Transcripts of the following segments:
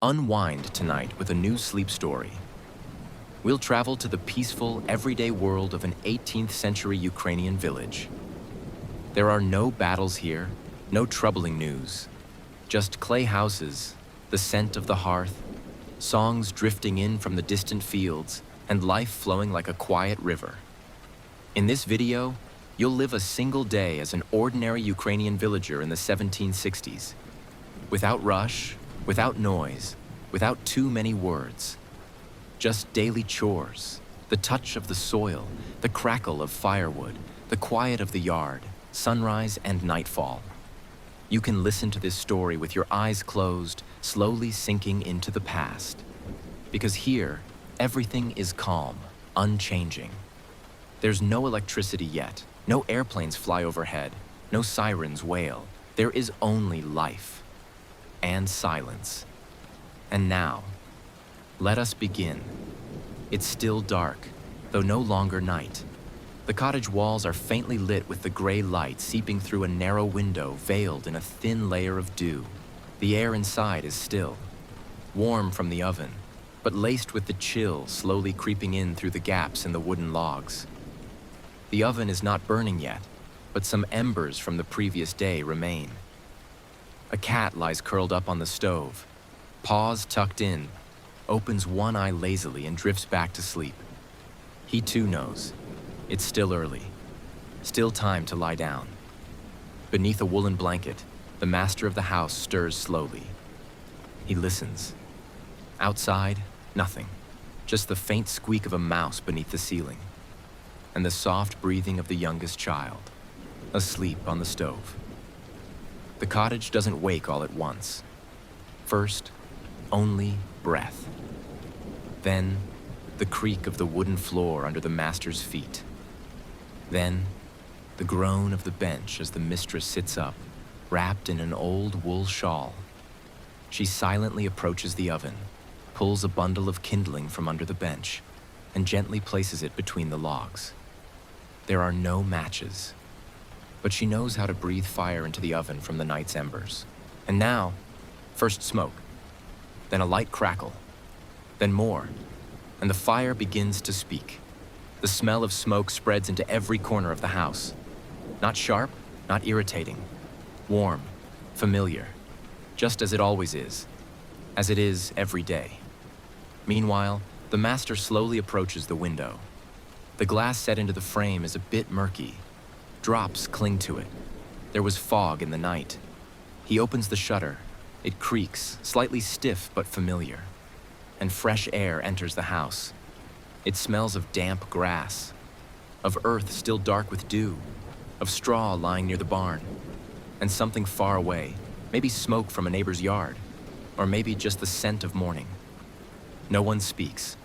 Unwind tonight with a new sleep story. We'll travel to the peaceful, everyday world of an 18th century Ukrainian village. There are no battles here, no troubling news. Just clay houses, the scent of the hearth, songs drifting in from the distant fields, and life flowing like a quiet river. In this video, you'll live a single day as an ordinary Ukrainian villager in the 1760s. Without rush, without noise, without too many words. Just daily chores, the touch of the soil, the crackle of firewood, the quiet of the yard, sunrise and nightfall. You can listen to this story with your eyes closed, slowly sinking into the past. Because here, everything is calm, unchanging. There's no electricity yet, no airplanes fly overhead, no sirens wail. There is only life and silence. And now, let us begin. It's still dark, though no longer night. The cottage walls are faintly lit with the gray light seeping through a narrow window veiled in a thin layer of dew. The air inside is still, warm from the oven, but laced with the chill slowly creeping in through the gaps in the wooden logs. The oven is not burning yet, but some embers from the previous day remain. A cat lies curled up on the stove, paws tucked in, opens one eye lazily and drifts back to sleep. He too knows. It's still early. Still time to lie down. Beneath a woolen blanket, the master of the house stirs slowly. He listens. Outside, nothing. Just the faint squeak of a mouse beneath the ceiling, and the soft breathing of the youngest child, asleep on the stove. The cottage doesn't wake all at once. First, only breath. Then, the creak of the wooden floor under the master's feet. Then, the groan of the bench as the mistress sits up, wrapped in an old wool shawl. She silently approaches the oven, pulls a bundle of kindling from under the bench, and gently places it between the logs. There are no matches, but she knows how to breathe fire into the oven from the night's embers. And now, first smoke, then a light crackle, then more, and the fire begins to speak. The smell of smoke spreads into every corner of the house. Not sharp, not irritating. Warm, familiar, just as it always is, as it is every day. Meanwhile, the master slowly approaches the window. The glass set into the frame is a bit murky. Drops cling to it. There was fog in the night. He opens the shutter. It creaks, slightly stiff but familiar. And fresh air enters the house. It smells of damp grass, of earth still dark with dew, of straw lying near the barn, and something far away, maybe smoke from a neighbor's yard, or maybe just the scent of morning. No one speaks.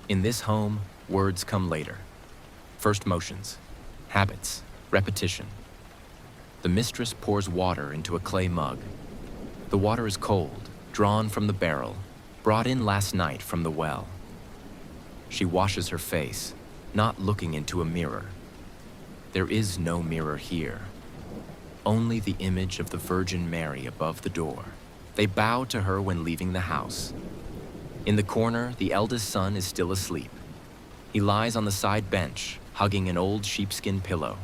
In this home, words come later. First motions, habits, repetition. The mistress pours water into a clay mug. The water is cold, drawn from the barrel, brought in last night from the well. She washes her face, not looking into a mirror. There is no mirror here. Only the image of the Virgin Mary above the door. They bow to her when leaving the house. In the corner, the eldest son is still asleep. He lies on the side bench, hugging an old sheepskin pillow.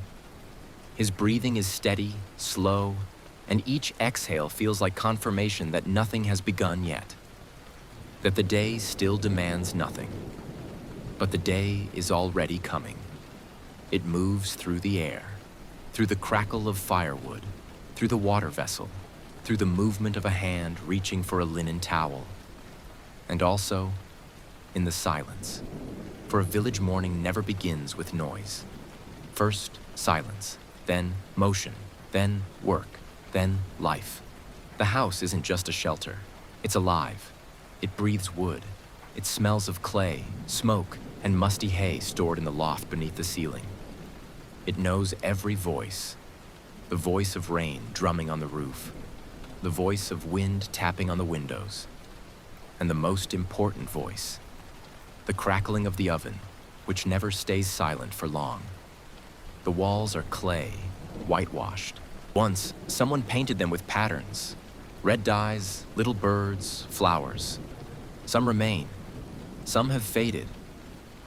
His breathing is steady, slow, and each exhale feels like confirmation that nothing has begun yet. That the day still demands nothing. But the day is already coming. It moves through the air, through the crackle of firewood, through the water vessel, through the movement of a hand reaching for a linen towel, and also in the silence. For a village morning never begins with noise. First, silence, then motion, then work, then life. The house isn't just a shelter. It's alive. It breathes wood. It smells of clay, smoke, and musty hay stored in the loft beneath the ceiling. It knows every voice. The voice of rain drumming on the roof. The voice of wind tapping on the windows. And the most important voice, the crackling of the oven, which never stays silent for long. The walls are clay, whitewashed. Once, someone painted them with patterns, Red dyes, little birds, flowers. Some remain. Some have faded.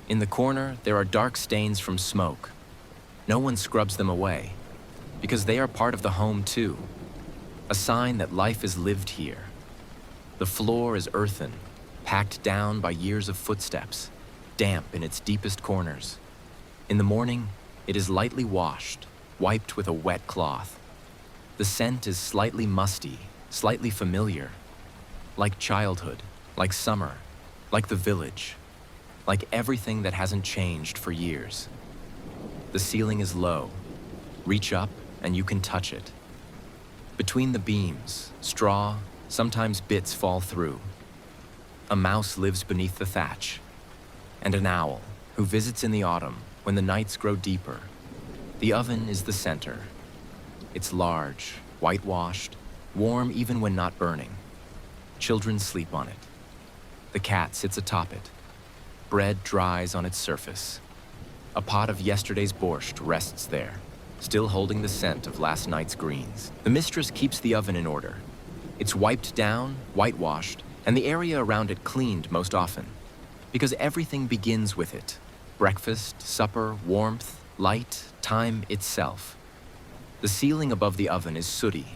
In the corner, there are dark stains from smoke. No one scrubs them away, because they are part of the home too. A sign that life is lived here. The floor is earthen, packed down by years of footsteps, damp in its deepest corners. In the morning, it is lightly washed, wiped with a wet cloth. The scent is slightly musty, slightly familiar, like childhood, like summer, like the village, like everything that hasn't changed for years. The ceiling is low. Reach up and you can touch it. Between the beams, straw, sometimes bits fall through. A mouse lives beneath the thatch, and an owl who visits in the autumn when the nights grow deeper. The oven is the center. It's large, whitewashed, warm even when not burning. Children sleep on it. The cat sits atop it. Bread dries on its surface. A pot of yesterday's borscht rests there, still holding the scent of last night's greens. The mistress keeps the oven in order. It's wiped down, whitewashed, and the area around it cleaned most often, because everything begins with it. Breakfast, supper, warmth, light, time itself. The ceiling above the oven is sooty.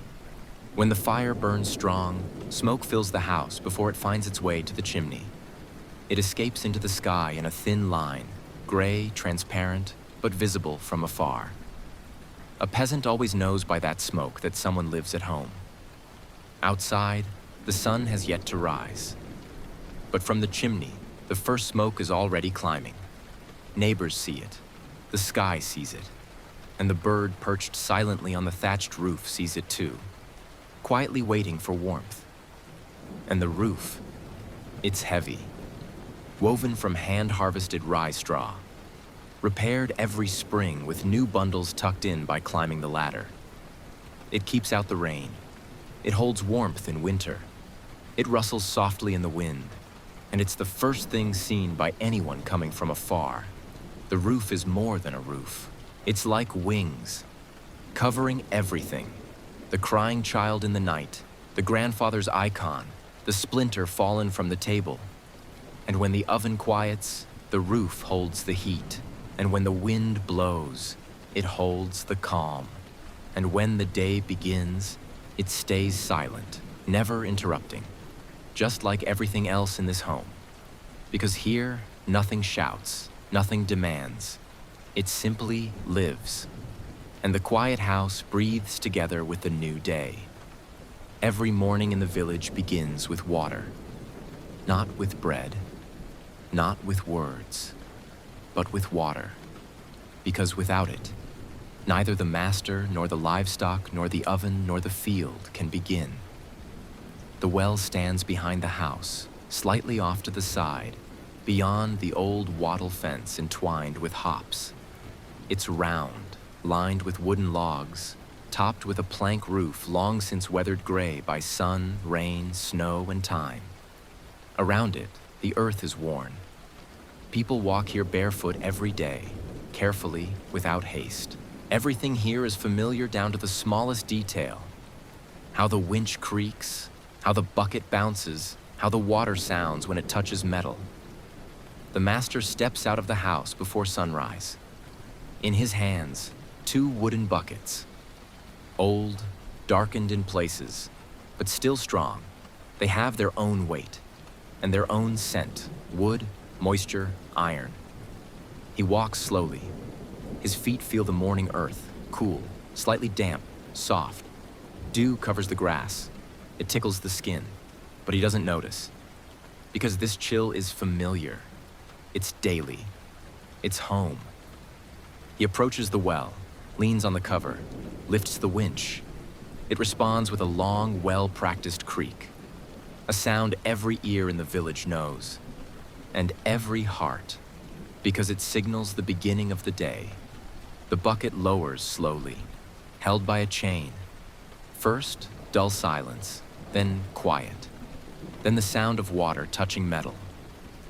When the fire burns strong, smoke fills the house before it finds its way to the chimney. It escapes into the sky in a thin line, gray, transparent, but visible from afar. A peasant always knows by that smoke that someone lives at home. Outside, the sun has yet to rise. But from the chimney, the first smoke is already climbing. Neighbors see it, the sky sees it, and the bird perched silently on the thatched roof sees it too, quietly waiting for warmth. And the roof, it's heavy, woven from hand-harvested rye straw, repaired every spring with new bundles tucked in by climbing the ladder. It keeps out the rain. It holds warmth in winter. It rustles softly in the wind, and it's the first thing seen by anyone coming from afar. The roof is more than a roof. It's like wings, covering everything. The crying child in the night, the grandfather's icon, the splinter fallen from the table. And when the oven quiets, the roof holds the heat. And when the wind blows, it holds the calm. And when the day begins, it stays silent, never interrupting, just like everything else in this home. Because here, nothing shouts, nothing demands. It simply lives. And the quiet house breathes together with the new day. Every morning in the village begins with water, not with bread, not with words, but with water. Because without it, neither the master, nor the livestock, nor the oven, nor the field can begin. The well stands behind the house, slightly off to the side, beyond the old wattle fence entwined with hops. It's round, lined with wooden logs, topped with a plank roof long since weathered gray by sun, rain, snow, and time. Around it, the earth is worn. People walk here barefoot every day, carefully, without haste. Everything here is familiar down to the smallest detail. How the winch creaks, how the bucket bounces, how the water sounds when it touches metal. The master steps out of the house before sunrise. In his hands, 2 wooden buckets. Old, darkened in places, but still strong. They have their own weight and their own scent: wood, moisture, iron. He walks slowly. His feet feel the morning earth, cool, slightly damp, soft. Dew covers the grass. It tickles the skin, but he doesn't notice. Because this chill is familiar. It's daily. It's home. He approaches the well, leans on the cover, lifts the winch. It responds with a long, well-practiced creak. A sound every ear in the village knows. And every heart, because it signals the beginning of the day. The bucket lowers slowly, held by a chain. First, dull silence, then quiet. Then the sound of water touching metal.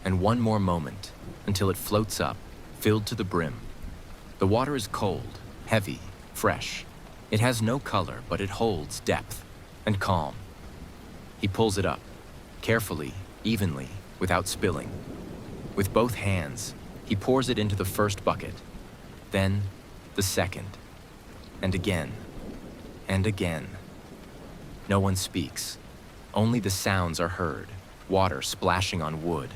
And one more moment, until it floats up, filled to the brim. The water is cold, heavy, fresh. It has no color, but it holds depth and calm. He pulls it up, carefully, evenly, without spilling. With both hands, he pours it into the first bucket, then the second, and again, and again. No one speaks. Only the sounds are heard, water splashing on wood,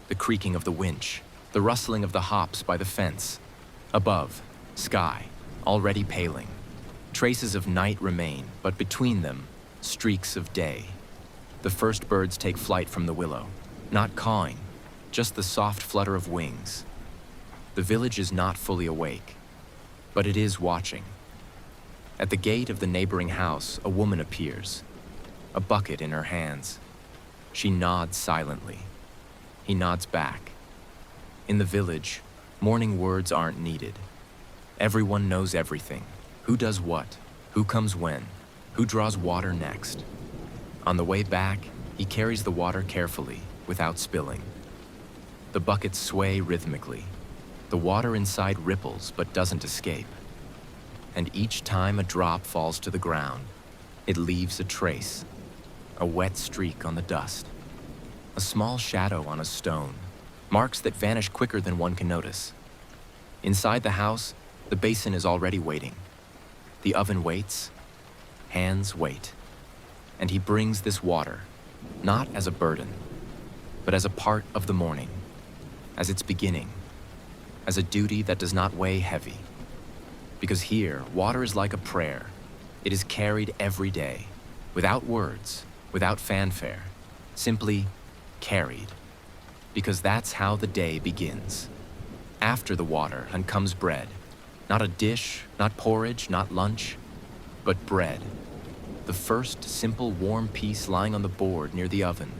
the creaking of the winch, the rustling of the hops by the fence. Above, sky, already paling. Traces of night remain, but between them, streaks of day. The first birds take flight from the willow, not cawing, just the soft flutter of wings. The village is not fully awake, but it is watching. At the gate of the neighboring house, a woman appears, a bucket in her hands. She nods silently. He nods back. In the village, morning words aren't needed. Everyone knows everything. Who does what? Who comes when? Who draws water next? On the way back, he carries the water carefully, without spilling. The buckets sway rhythmically. The water inside ripples but doesn't escape. And each time a drop falls to the ground, it leaves a trace, a wet streak on the dust, a small shadow on a stone, marks that vanish quicker than one can notice. Inside the house, the basin is already waiting. The oven waits, hands wait, and he brings this water, not as a burden, but as a part of the morning, as its beginning, as a duty that does not weigh heavy. Because here, water is like a prayer. It is carried every day, without words, without fanfare, simply carried. Because that's how the day begins. After the water comes bread. Not a dish, not porridge, not lunch, but bread. The first simple warm piece lying on the board near the oven,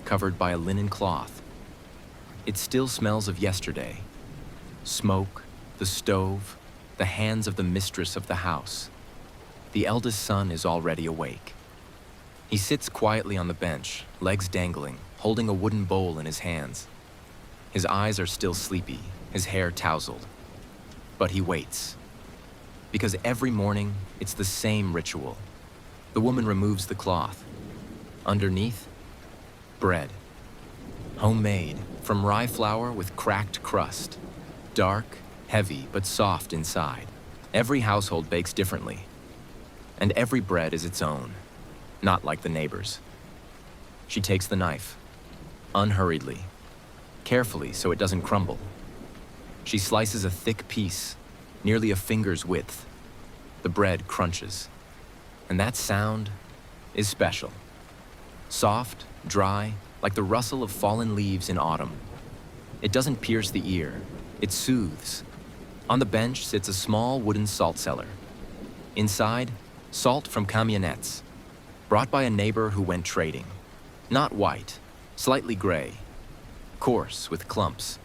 covered by a linen cloth. It still smells of yesterday. Smoke, the stove, the hands of the mistress of the house. The eldest son is already awake. He sits quietly on the bench, legs dangling, holding a wooden bowl in his hands. His eyes are still sleepy, his hair tousled. But he waits. Because every morning, it's the same ritual. The woman removes the cloth. Underneath, bread. Homemade, from rye flour with cracked crust. Dark, heavy, but soft inside. Every household bakes differently. And every bread is its own, not like the neighbor's. She takes the knife, unhurriedly, carefully so it doesn't crumble. She slices a thick piece, nearly a finger's width. The bread crunches, and that sound is special. Soft, dry, like the rustle of fallen leaves in autumn. It doesn't pierce the ear, it soothes. On the bench sits a small wooden salt cellar. Inside, salt from camionettes, brought by a neighbor who went trading. Not white, slightly gray, coarse with clumps.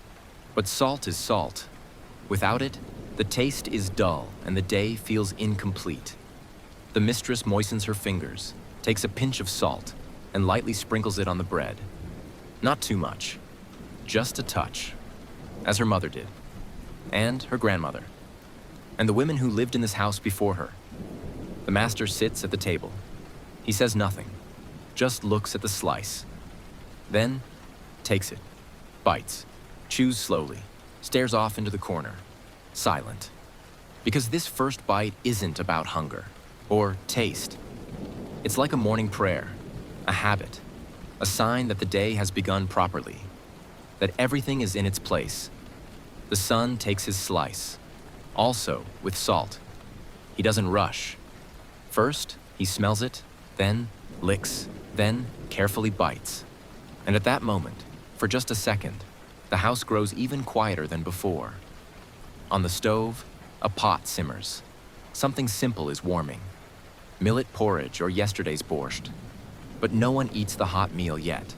But salt is salt. Without it, the taste is dull and the day feels incomplete. The mistress moistens her fingers, takes a pinch of salt, and lightly sprinkles it on the bread. Not too much, just a touch, as her mother did, and her grandmother, and the women who lived in this house before her. The master sits at the table. He says nothing, just looks at the slice. Then, takes it, bites, chews slowly, stares off into the corner, silent. Because this first bite isn't about hunger or taste. It's like a morning prayer, a habit, a sign that the day has begun properly, that everything is in its place. The son takes his slice, also with salt. He doesn't rush. First, he smells it, then licks, then carefully bites. And at that moment, for just a second, the house grows even quieter than before. On the stove, a pot simmers. Something simple is warming. Millet porridge or yesterday's borscht. But no one eats the hot meal yet.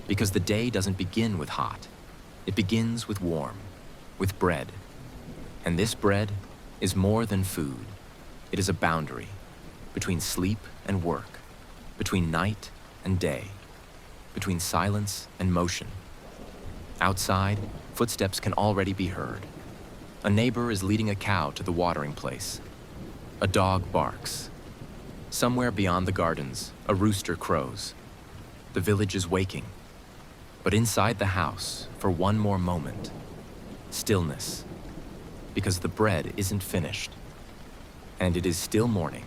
Because the day doesn't begin with hot. It begins with warm, with bread. And this bread is more than food. It is a boundary between sleep and work, between night and day, between silence and motion. Outside, footsteps can already be heard. A neighbor is leading a cow to the watering place. A dog barks. Somewhere beyond the gardens, a rooster crows. The village is waking. But inside the house, for one more moment, stillness. Because the bread isn't finished. And it is still morning.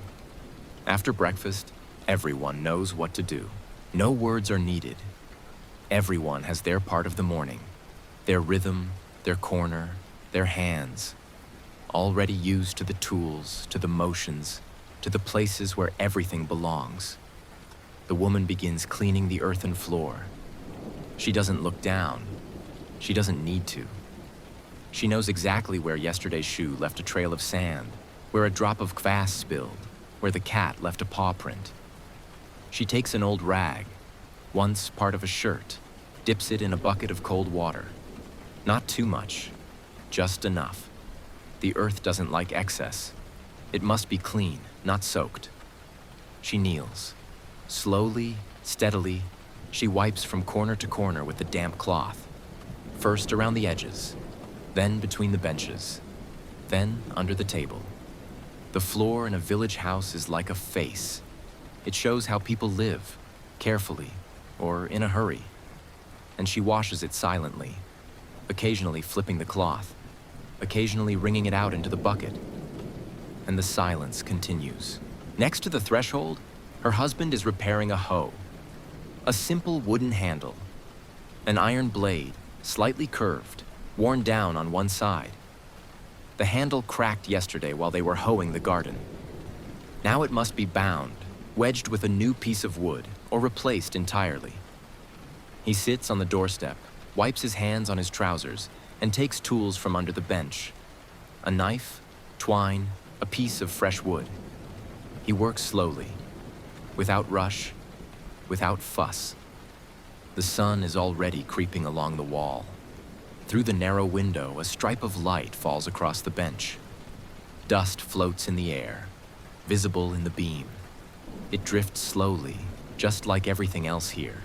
After breakfast, everyone knows what to do. No words are needed. Everyone has their part of the morning, their rhythm, their corner, their hands, already used to the tools, to the motions, to the places where everything belongs. The woman begins cleaning the earthen floor. She doesn't look down. She doesn't need to. She knows exactly where yesterday's shoe left a trail of sand, where a drop of kvass spilled, where the cat left a paw print. She takes an old rag, once part of a shirt, dips it in a bucket of cold water. Not too much, just enough. The earth doesn't like excess. It must be clean, not soaked. She kneels. Slowly, steadily, she wipes from corner to corner with the damp cloth. First around the edges, then between the benches, then under the table. The floor in a village house is like a face. It shows how people live, carefully, or in a hurry. And she washes it silently, occasionally flipping the cloth, occasionally wringing it out into the bucket. And the silence continues. Next to the threshold, her husband is repairing a hoe. A simple wooden handle. An iron blade, slightly curved, worn down on one side. The handle cracked yesterday while they were hoeing the garden. Now it must be bound, wedged with a new piece of wood, or replaced entirely. He sits on the doorstep, wipes his hands on his trousers, and takes tools from under the bench. A knife, twine, a piece of fresh wood. He works slowly, without rush, without fuss. The sun is already creeping along the wall. Through the narrow window, a stripe of light falls across the bench. Dust floats in the air, visible in the beam. It drifts slowly, just like everything else here.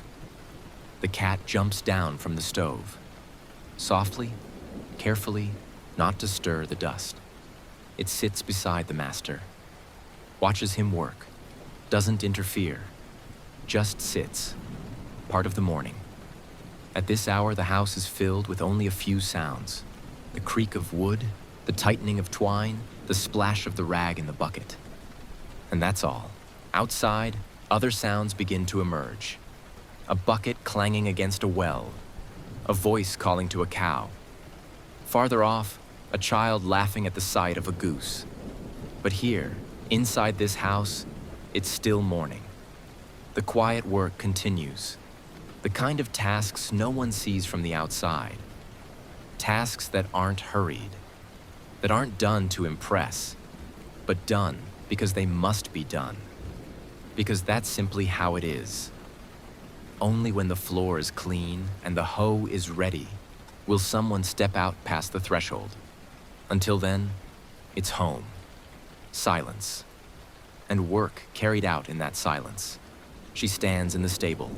The cat jumps down from the stove. Softly, carefully, not to stir the dust. It sits beside the master, watches him work, doesn't interfere, just sits, part of the morning. At this hour, the house is filled with only a few sounds. The creak of wood, the tightening of twine, the splash of the rag in the bucket. And that's all. Outside, other sounds begin to emerge. A bucket clanging against a well, a voice calling to a cow. Farther off, a child laughing at the sight of a goose. But here, inside this house, it's still morning. The quiet work continues. The kind of tasks no one sees from the outside. Tasks that aren't hurried, that aren't done to impress, but done because they must be done. Because that's simply how it is. Only when the floor is clean and the hoe is ready will someone step out past the threshold. Until then, it's home, silence, and work carried out in that silence. She stands in the stable,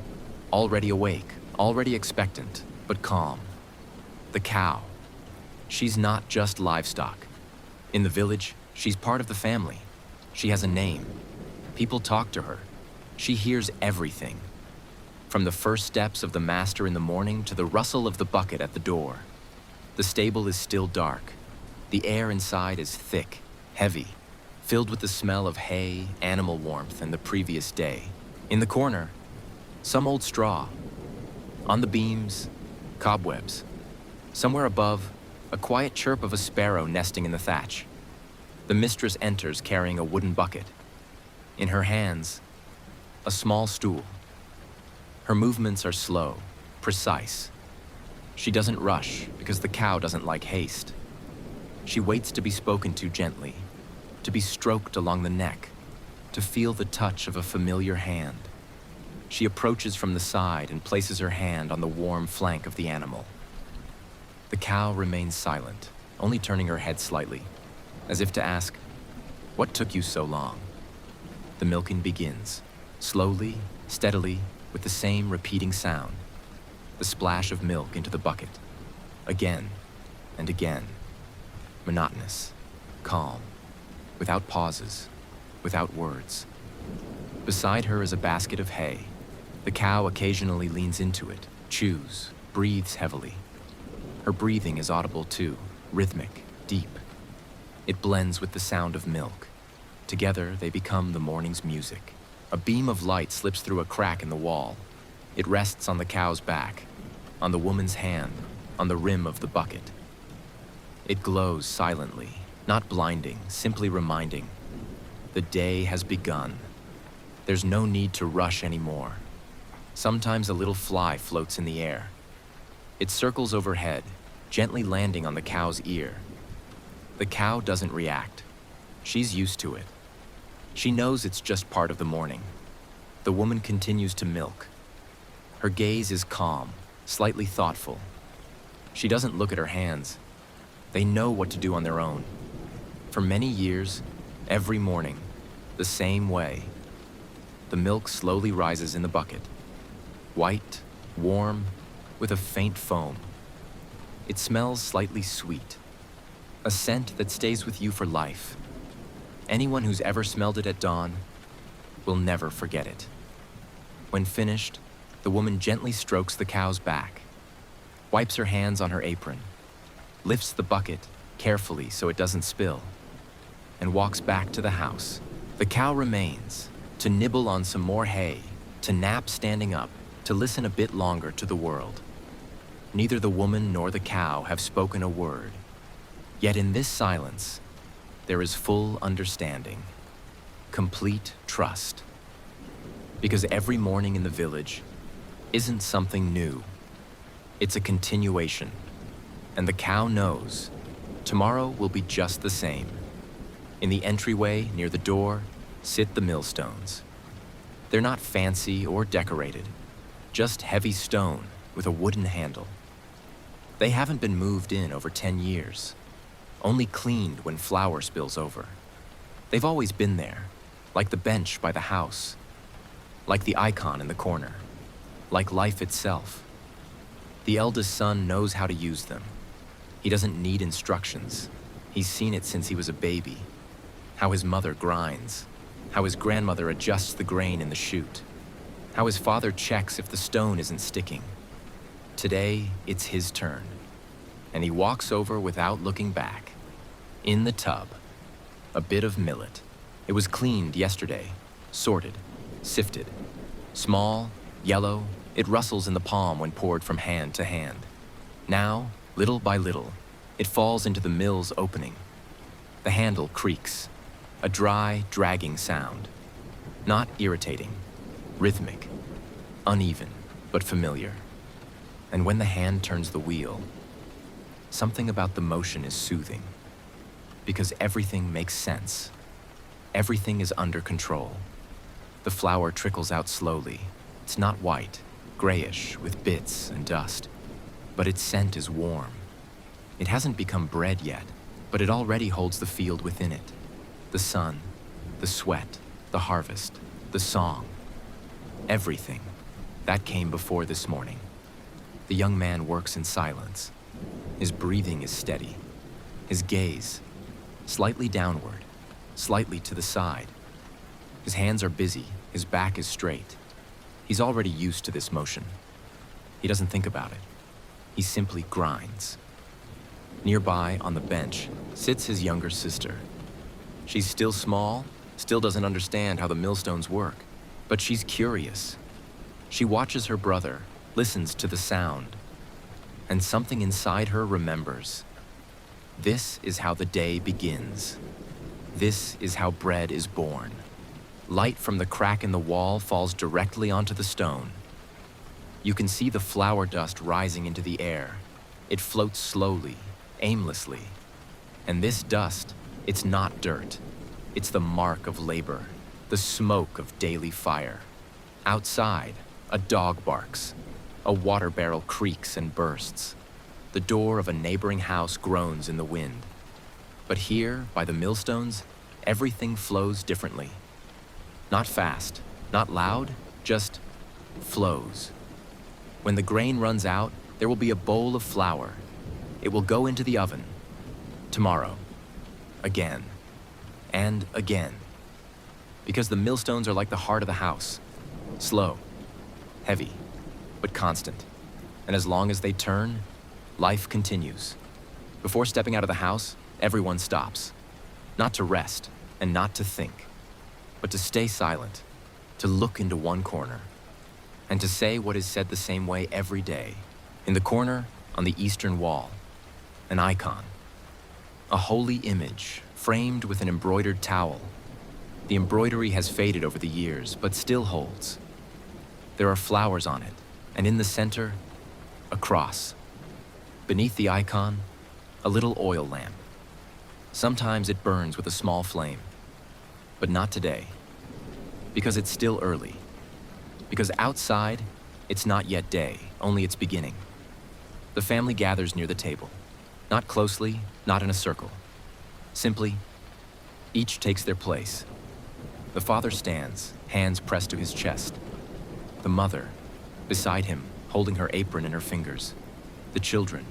already awake, already expectant, but calm. The cow. She's not just livestock. In the village, she's part of the family. She has a name. People talk to her. She hears everything. From the first steps of the master in the morning to the rustle of the bucket at the door. The stable is still dark. The air inside is thick, heavy, filled with the smell of hay, animal warmth, and the previous day. In the corner, some old straw. On the beams, cobwebs. Somewhere above, a quiet chirp of a sparrow nesting in the thatch. The mistress enters carrying a wooden bucket. In her hands, a small stool. Her movements are slow, precise. She doesn't rush because the cow doesn't like haste. She waits to be spoken to gently, to be stroked along the neck, to feel the touch of a familiar hand. She approaches from the side and places her hand on the warm flank of the animal. The cow remains silent, only turning her head slightly, as if to ask, "What took you so long?" The milking begins, slowly, steadily, with the same repeating sound. The splash of milk into the bucket, again and again. Monotonous, calm, without pauses, without words. Beside her is a basket of hay. The cow occasionally leans into it, chews, breathes heavily. Her breathing is audible too, rhythmic, deep. It blends with the sound of milk. Together, they become the morning's music. A beam of light slips through a crack in the wall. It rests on the cow's back, on the woman's hand, on the rim of the bucket. It glows silently, not blinding, simply reminding. The day has begun. There's no need to rush anymore. Sometimes a little fly floats in the air. It circles overhead, gently landing on the cow's ear. The cow doesn't react. She's used to it. She knows it's just part of the morning. The woman continues to milk. Her gaze is calm, slightly thoughtful. She doesn't look at her hands. They know what to do on their own. For many years, every morning, the same way. The milk slowly rises in the bucket. White, warm, with a faint foam. It smells slightly sweet. A scent that stays with you for life. Anyone who's ever smelled it at dawn will never forget it. When finished, the woman gently strokes the cow's back, wipes her hands on her apron, lifts the bucket carefully so it doesn't spill, and walks back to the house. The cow remains, to nibble on some more hay, to nap standing up, to listen a bit longer to the world. Neither the woman nor the cow have spoken a word. Yet in this silence, there is full understanding, complete trust. Because every morning in the village isn't something new. It's a continuation. And the cow knows tomorrow will be just the same. In the entryway near the door sit the millstones. They're not fancy or decorated, just heavy stone with a wooden handle. They haven't been moved in over 10 years, only cleaned when flour spills over. They've always been there, like the bench by the house, like the icon in the corner, like life itself. The eldest son knows how to use them. He doesn't need instructions. He's seen it since he was a baby. How his mother grinds, how his grandmother adjusts the grain in the chute, how his father checks if the stone isn't sticking. Today, it's his turn, and he walks over without looking back. In the tub, a bit of millet. It was cleaned yesterday, sorted, sifted. Small, yellow, it rustles in the palm when poured from hand to hand. Now, little by little, it falls into the mill's opening. The handle creaks, a dry, dragging sound. Not irritating, rhythmic, uneven, but familiar. And when the hand turns the wheel, something about the motion is soothing. Because everything makes sense. Everything is under control. The flour trickles out slowly. It's not white, grayish, with bits and dust. But its scent is warm. It hasn't become bread yet, but it already holds the field within it. The sun, the sweat, the harvest, the song. Everything. That came before this morning. The young man works in silence. His breathing is steady. His gaze, slightly downward, slightly to the side. His hands are busy, his back is straight. He's already used to this motion. He doesn't think about it. He simply grinds. Nearby, on the bench, sits his younger sister. She's still small, still doesn't understand how the millstones work, but she's curious. She watches her brother, listens to the sound, and something inside her remembers. This is how the day begins. This is how bread is born. Light from the crack in the wall falls directly onto the stone. You can see the flour dust rising into the air. It floats slowly, aimlessly. And this dust, it's not dirt. It's the mark of labor, the smoke of daily fire. Outside, a dog barks. A water barrel creaks and bursts. The door of a neighboring house groans in the wind. But here, by the millstones, everything flows differently. Not fast, not loud, just flows. When the grain runs out, there will be a bowl of flour. It will go into the oven. Tomorrow. Again. And again. Because the millstones are like the heart of the house. Slow. heavy, but constant. And as long as they turn, life continues. Before stepping out of the house, everyone stops. Not to rest and not to think, but to stay silent, to look into one corner, and to say what is said the same way every day. In the corner, on the eastern wall, an icon. A holy image, framed with an embroidered towel. The embroidery has faded over the years, but still holds. There are flowers on it, and in the center, a cross. Beneath the icon, a little oil lamp. Sometimes it burns with a small flame, but not today, because it's still early. Because outside, it's not yet day, only its beginning. The family gathers near the table, not closely, not in a circle. Simply, each takes their place. The father stands, hands pressed to his chest. The mother, beside him, holding her apron in her fingers. The children,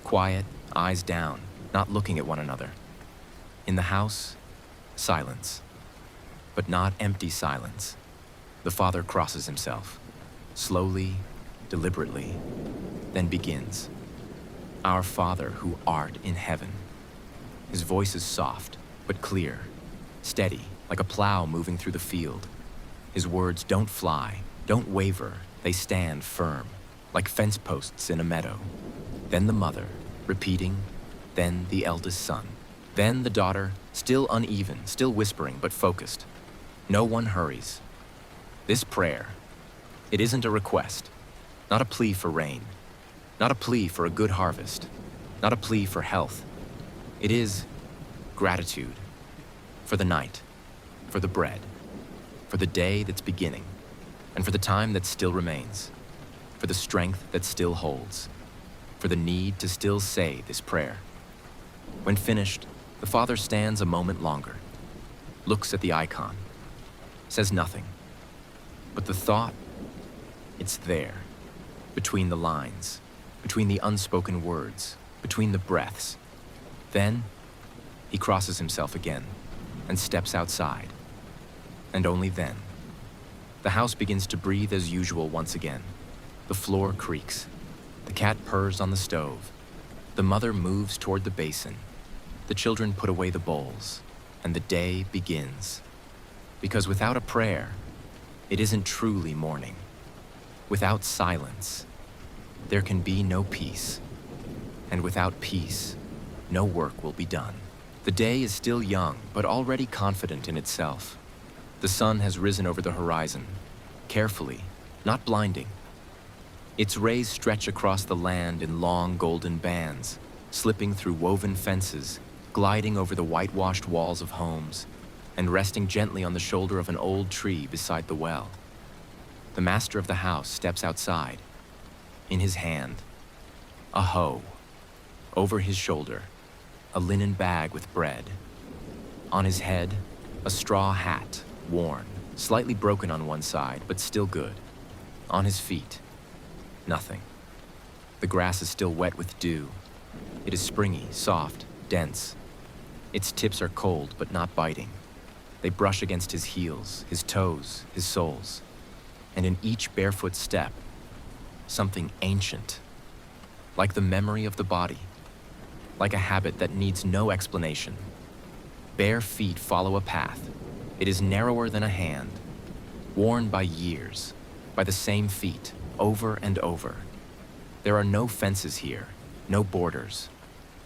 quiet, eyes down, not looking at one another. In the house, silence. But not empty silence. The father crosses himself, slowly, deliberately, then begins. Our Father who art in heaven. His voice is soft, but clear, steady, like a plow moving through the field. His words don't fly, don't waver, they stand firm, like fence posts in a meadow. Then the mother, repeating, then the eldest son. Then the daughter, still uneven, still whispering, but focused. No one hurries. This prayer, it isn't a request, not a plea for rain, not a plea for a good harvest, not a plea for health. It is gratitude for the night, for the bread, for the day that's beginning, and for the time that still remains, for the strength that still holds, for the need to still say this prayer. When finished, the father stands a moment longer, looks at the icon, says nothing. But the thought, it's there, between the lines, between the unspoken words, between the breaths. Then, he crosses himself again and steps outside. And only then. The house begins to breathe as usual once again. The floor creaks. The cat purrs on the stove. The mother moves toward the basin. The children put away the bowls. And the day begins. Because without a prayer, it isn't truly morning. Without silence, there can be no peace. And without peace, no work will be done. The day is still young, but already confident in itself. The sun has risen over the horizon, carefully, not blinding. Its rays stretch across the land in long golden bands, slipping through woven fences, gliding over the whitewashed walls of homes, and resting gently on the shoulder of an old tree beside the well. The master of the house steps outside. In his hand, a hoe. Over his shoulder, a linen bag with bread. On his head, a straw hat, worn, slightly broken on one side, but still good. On his feet, nothing. The grass is still wet with dew. It is springy, soft, dense. Its tips are cold, but not biting. They brush against his heels, his toes, his soles. And in each barefoot step, something ancient, like the memory of the body, like a habit that needs no explanation. Bare feet follow a path. It is narrower than a hand, worn by years, by the same feet, over and over. There are no fences here, no borders,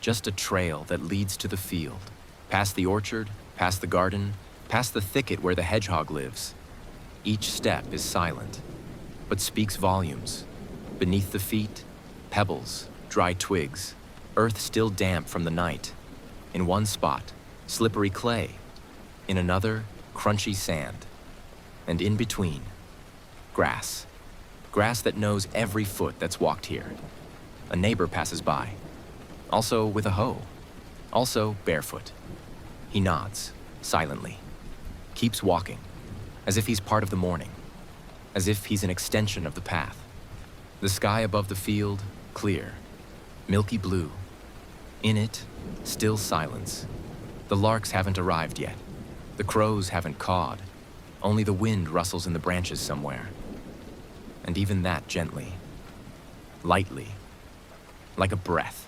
just a trail that leads to the field, past the orchard, past the garden, past the thicket where the hedgehog lives. Each step is silent, but speaks volumes. Beneath the feet, pebbles, dry twigs, earth still damp from the night. In one spot, slippery clay. In another, crunchy sand. And in between, grass. Grass that knows every foot that's walked here. A neighbor passes by, also with a hoe, also barefoot. He nods, silently, keeps walking, as if he's part of the morning, as if he's an extension of the path. The sky above the field, clear, milky blue. In it, still silence. The larks haven't arrived yet. The crows haven't cawed. Only the wind rustles in the branches somewhere. and even that gently, lightly, like a breath.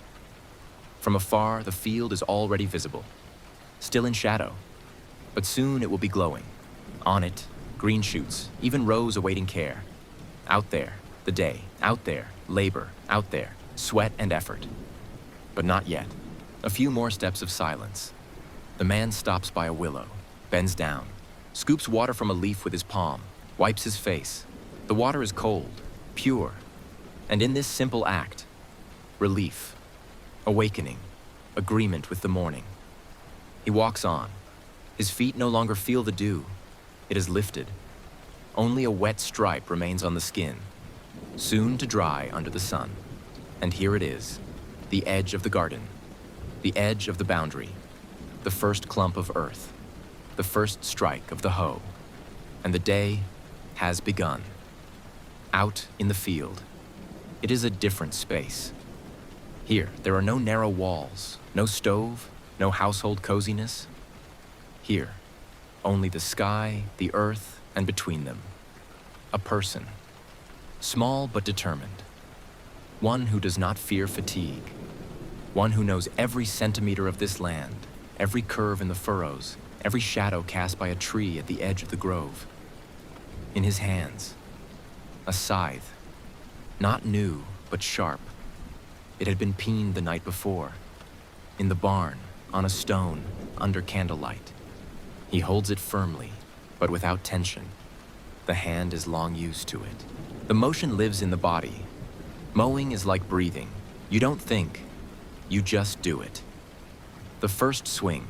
From afar, the field is already visible, still in shadow, but soon it will be glowing. On it, green shoots, even rows awaiting care. Out there, the day, out there, labor, out there, sweat and effort. But not yet. A few more steps of silence. The man stops by a willow, bends down, scoops water from a leaf with his palm, wipes his face. The water is cold, pure, and in this simple act, relief, awakening, agreement with the morning. He walks on. His feet no longer feel the dew. It is lifted. Only a wet stripe remains on the skin, soon to dry under the sun. And here it is, the edge of the garden, the edge of the boundary, the first clump of earth, the first strike of the hoe, and the day has begun. Out in the field, it is a different space. Here, there are no narrow walls, no stove, no household coziness. Here, only the sky, the earth, and between them, a person, small but determined, one who does not fear fatigue, one who knows every centimeter of this land, every curve in the furrows, every shadow cast by a tree at the edge of the grove. In his hands, a scythe, not new, but sharp. It had been peened the night before, in the barn, on a stone, under candlelight. He holds it firmly, but without tension. The hand is long used to it. The motion lives in the body. Mowing is like breathing. You don't think, you just do it. The first swing.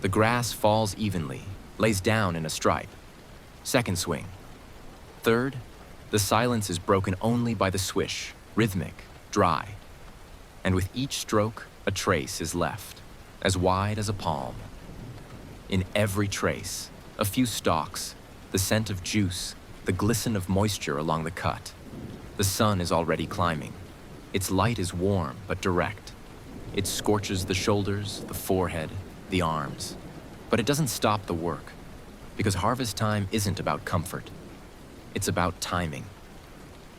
The grass falls evenly, lays down in a stripe. Second swing. Third, the silence is broken only by the swish, rhythmic, dry. And with each stroke, a trace is left, as wide as a palm. In every trace, a few stalks, the scent of juice, the glisten of moisture along the cut. The sun is already climbing. Its light is warm but direct. It scorches the shoulders, the forehead, the arms. But it doesn't stop the work, because harvest time isn't about comfort. It's about timing,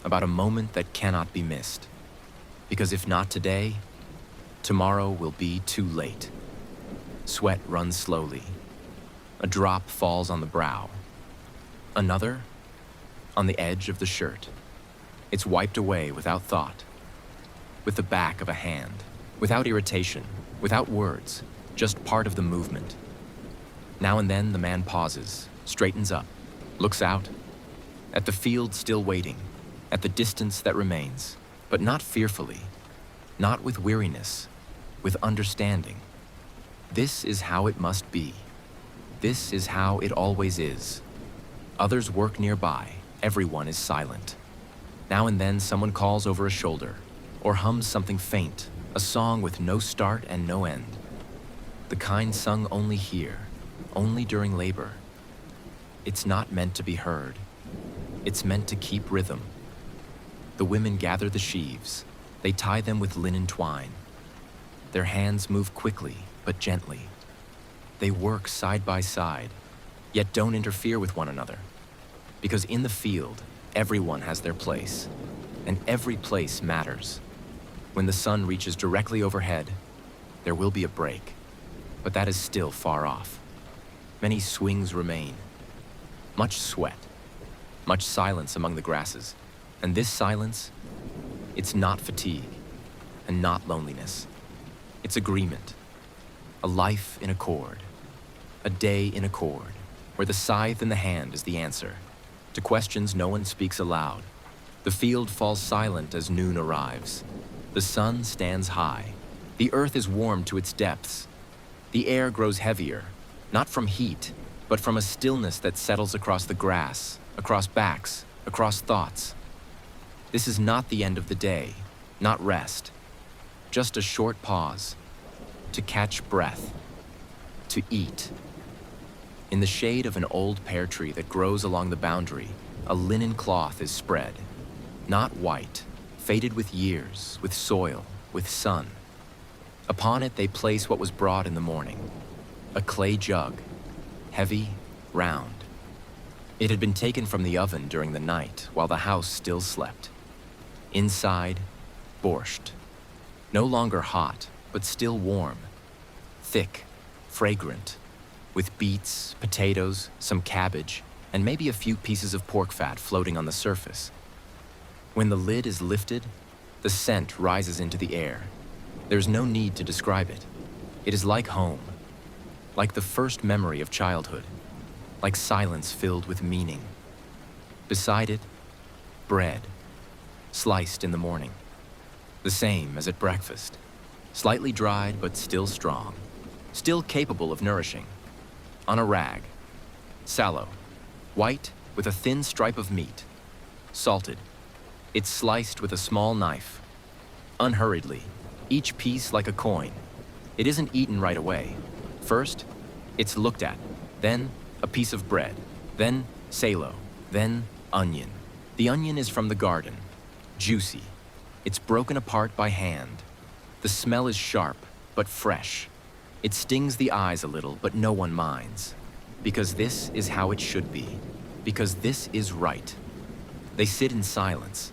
about a moment that cannot be missed. Because if not today, tomorrow will be too late. Sweat runs slowly. A drop falls on the brow. Another, on the edge of the shirt. It's wiped away without thought, with the back of a hand, without irritation, without words, just part of the movement. Now and then the man pauses, straightens up, looks out, at the field still waiting, at the distance that remains, but not fearfully, not with weariness, with understanding. This is how it must be. This is how it always is. Others work nearby, everyone is silent. Now and then someone calls over a shoulder, or hums something faint, a song with no start and no end. The kind sung only here, only during labor. It's not meant to be heard. It's meant to keep rhythm. The women gather the sheaves. They tie them with linen twine. Their hands move quickly, but gently. They work side by side, yet don't interfere with one another. Because in the field, everyone has their place, and every place matters. When the sun reaches directly overhead, there will be a break, but that is still far off. Many swings remain. Much sweat, much silence among the grasses, and this silence, it's not fatigue and not loneliness. It's agreement, a life in accord, a day in accord, where the scythe in the hand is the answer. To questions no one speaks aloud. The field falls silent as noon arrives. The sun stands high. The earth is warmed to its depths. The air grows heavier, not from heat, but from a stillness that settles across the grass, across backs, across thoughts. This is not the end of the day, not rest. Just a short pause, to catch breath, to eat. In the shade of an old pear tree that grows along the boundary, a linen cloth is spread. Not white, faded with years, with soil, with sun. Upon it they place what was brought in the morning, a clay jug, heavy, round. It had been taken from the oven during the night while the house still slept. Inside, borscht. No longer hot, but still warm. Thick, fragrant, with beets, potatoes, some cabbage, and maybe a few pieces of pork fat floating on the surface. When the lid is lifted, the scent rises into the air. There's no need to describe it. It is like home, like the first memory of childhood, like silence filled with meaning. Beside it, bread, sliced in the morning, the same as at breakfast, slightly dried but still strong, still capable of nourishing. On a rag, sallow, white with a thin stripe of meat, salted. It's sliced with a small knife, unhurriedly, each piece like a coin. It isn't eaten right away. First, it's looked at, then a piece of bread, then salo, then onion. The onion is from the garden, juicy. It's broken apart by hand. The smell is sharp, but fresh. It stings the eyes a little, but no one minds. Because this is how it should be. Because this is right. They sit in silence.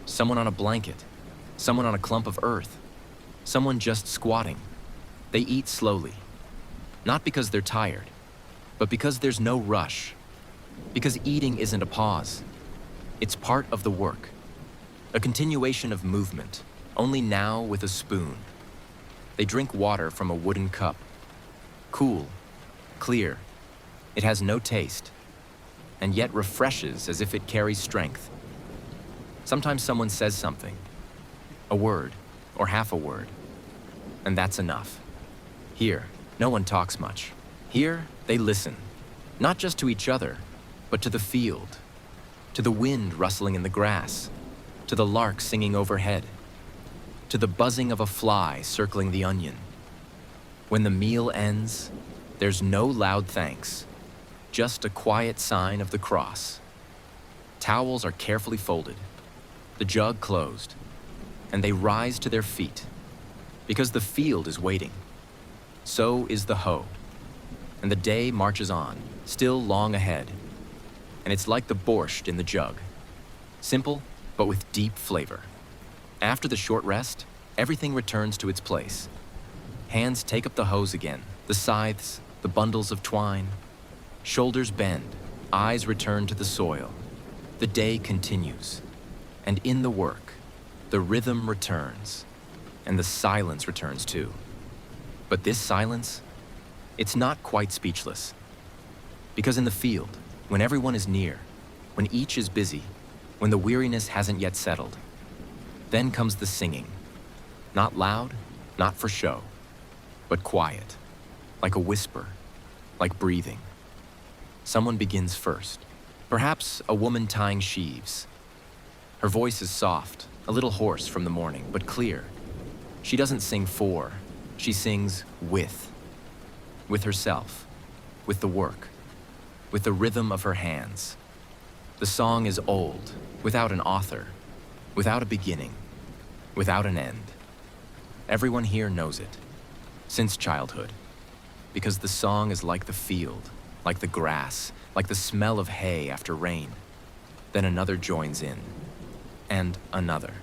Someone on a blanket, someone on a clump of earth, someone just squatting. They eat slowly. Not because they're tired, but because there's no rush. Because eating isn't a pause. It's part of the work. A continuation of movement, only now with a spoon. They drink water from a wooden cup. Cool, clear. It has no taste, and yet refreshes as if it carries strength. Sometimes someone says something, a word or half a word, and that's enough. Here, no one talks much. Here, they listen, not just to each other, but to the field, to the wind rustling in the grass, to the lark singing overhead, to the buzzing of a fly circling the onion. When the meal ends, there's no loud thanks, just a quiet sign of the cross. Towels are carefully folded, the jug closed, and they rise to their feet, because the field is waiting. So is the hoe, and the day marches on, still long ahead, and it's like the borscht in the jug, simple but with deep flavor. After the short rest, everything returns to its place. Hands take up the hoes again, the scythes, the bundles of twine. Shoulders bend, eyes return to the soil. The day continues, and in the work, the rhythm returns, and the silence returns too. But this silence, it's not quite speechless. Because in the field, when everyone is near, when each is busy, when the weariness hasn't yet settled, then comes the singing. Not loud, not for show, but quiet, like a whisper, like breathing. Someone begins first, perhaps a woman tying sheaves. Her voice is soft, a little hoarse from the morning, but clear. She doesn't sing for, she sings with herself, with the work, with the rhythm of her hands. The song is old, without an author, without a beginning, without an end. Everyone here knows it, since childhood, because the song is like the field, like the grass, like the smell of hay after rain. Then another joins in, and another.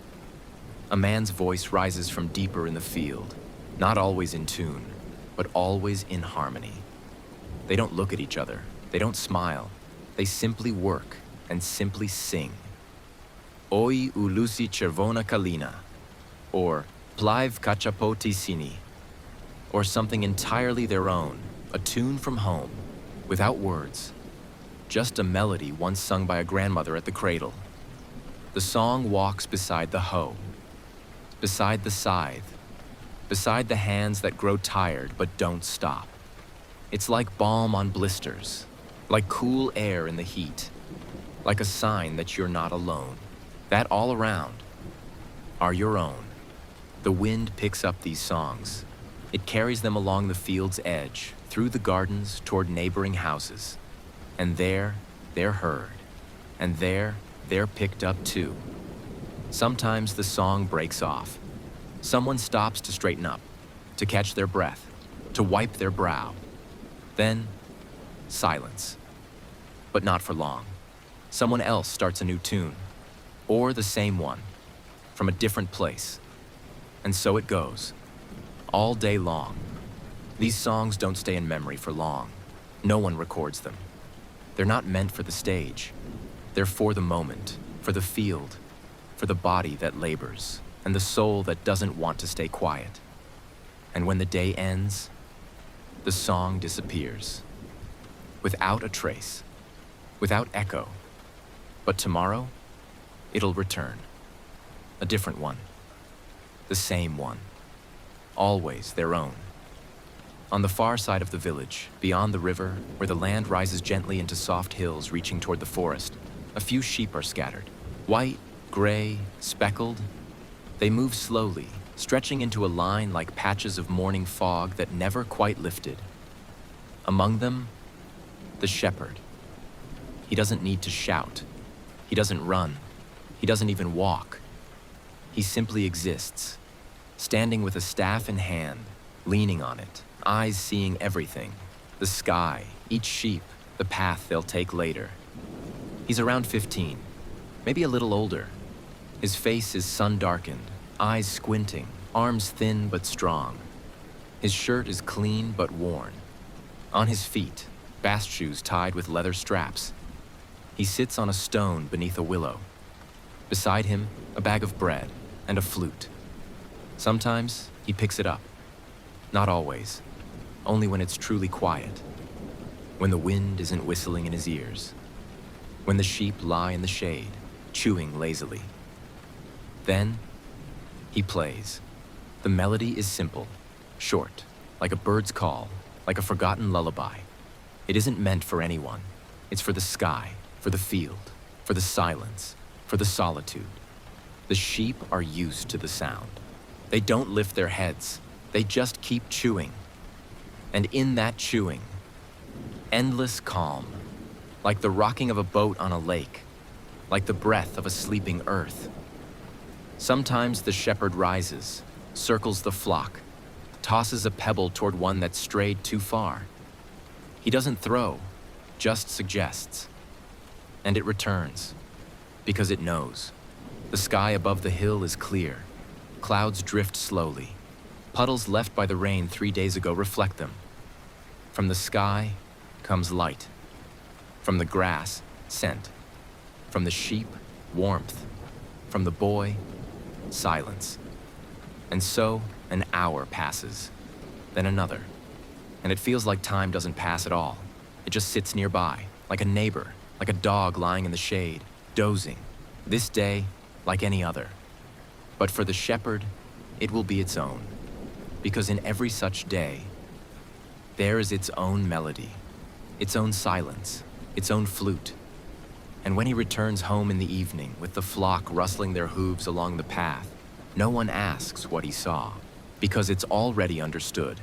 A man's voice rises from deeper in the field, not always in tune, but always in harmony. They don't look at each other, they don't smile, they simply work and simply sing. Oi ulusi czerwona kalina, or Plive kachapoti sini, or something entirely their own, a tune from home, without words, just a melody once sung by a grandmother at the cradle. The song walks beside the hoe, beside the scythe, beside the hands that grow tired but don't stop. It's like balm on blisters, like cool air in the heat, like a sign that you're not alone, that all around are your own. The wind picks up these songs. It carries them along the field's edge, through the gardens toward neighboring houses. And there, they're heard. And there, they're picked up too. Sometimes the song breaks off. Someone stops to straighten up, to catch their breath, to wipe their brow. Then, silence. But not for long. Someone else starts a new tune, or the same one, from a different place. And so it goes, all day long. These songs don't stay in memory for long. No one records them. They're not meant for the stage. They're for the moment, for the field, for the body that labors, and the soul that doesn't want to stay quiet. And when the day ends, the song disappears, without a trace, without echo. But tomorrow, it'll return. A different one. The same one. Always their own. On the far side of the village, beyond the river, where the land rises gently into soft hills reaching toward the forest, a few sheep are scattered. White, gray, speckled. They move slowly, stretching into a line like patches of morning fog that never quite lifted. Among them, the shepherd. He doesn't need to shout. He doesn't run. He doesn't even walk. He simply exists, standing with a staff in hand, leaning on it, eyes seeing everything, the sky, each sheep, the path they'll take later. He's around 15, maybe a little older. His face is sun-darkened, eyes squinting, arms thin but strong. His shirt is clean but worn. On his feet, bast shoes tied with leather straps. He sits on a stone beneath a willow. Beside him, a bag of bread and a flute. Sometimes he picks it up. Not always. Only when it's truly quiet. When the wind isn't whistling in his ears. When the sheep lie in the shade, chewing lazily. Then, he plays. The melody is simple, short, like a bird's call, like a forgotten lullaby. It isn't meant for anyone. It's for the sky, for the field, for the silence, for the solitude. The sheep are used to the sound. They don't lift their heads. They just keep chewing. And in that chewing, endless calm, like the rocking of a boat on a lake, like the breath of a sleeping earth. Sometimes the shepherd rises, circles the flock, tosses a pebble toward one that strayed too far. He doesn't throw, just suggests. And it returns, because it knows. The sky above the hill is clear. Clouds drift slowly. Puddles left by the rain 3 days ago reflect them. From the sky comes light. From the grass, scent. From the sheep, warmth. From the boy, silence. And so, an hour passes. Then another. And it feels like time doesn't pass at all. It just sits nearby, like a neighbor, like a dog lying in the shade, dozing. This day, like any other. But for the shepherd, it will be its own. Because in every such day, there is its own melody, its own silence, its own flute. And when he returns home in the evening with the flock rustling their hooves along the path, no one asks what he saw, because it's already understood.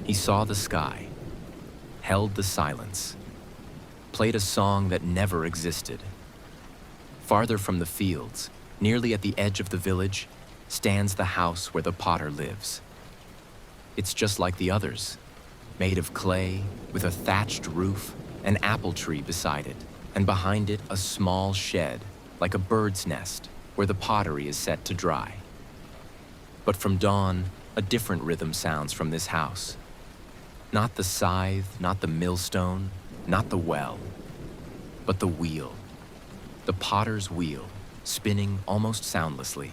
He saw the sky, held the silence, played a song that never existed. Farther from the fields, nearly at the edge of the village, stands the house where the potter lives. It's just like the others, made of clay, with a thatched roof, an apple tree beside it, and behind it a small shed, like a bird's nest, where the pottery is set to dry. But from dawn, a different rhythm sounds from this house. Not the scythe, not the millstone, not the well, but the wheel. The potter's wheel, spinning almost soundlessly.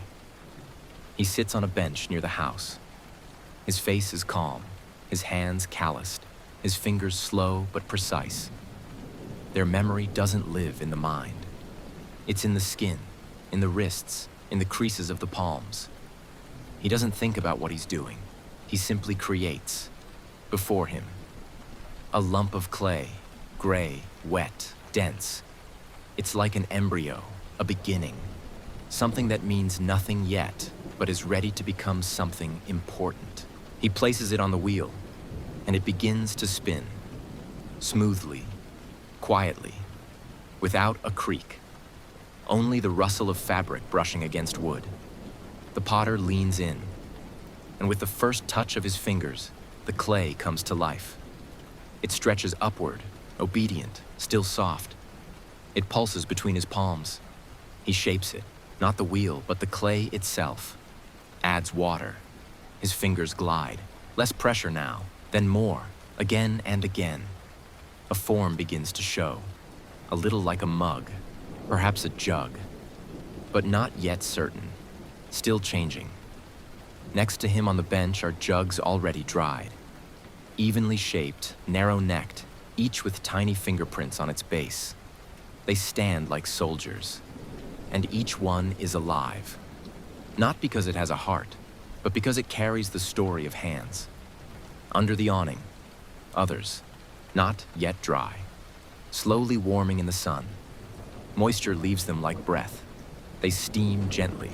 He sits on a bench near the house. His face is calm, his hands calloused, his fingers slow but precise. Their memory doesn't live in the mind. It's in the skin, in the wrists, in the creases of the palms. He doesn't think about what he's doing. He simply creates, before him. A lump of clay, gray, wet, dense. It's like an embryo, a beginning. Something that means nothing yet, but is ready to become something important. He places it on the wheel, and it begins to spin. Smoothly, quietly, without a creak. Only the rustle of fabric brushing against wood. The potter leans in, and with the first touch of his fingers, the clay comes to life. It stretches upward, obedient, still soft. It pulses between his palms. He shapes it, not the wheel, but the clay itself. Adds water. His fingers glide. Less pressure now, then more, again and again. A form begins to show, a little like a mug, perhaps a jug, but not yet certain, still changing. Next to him on the bench are jugs already dried, evenly shaped, narrow-necked, each with tiny fingerprints on its base. They stand like soldiers, and each one is alive. Not because it has a heart, but because it carries the story of hands. Under the awning, others, not yet dry, slowly warming in the sun. Moisture leaves them like breath. They steam gently.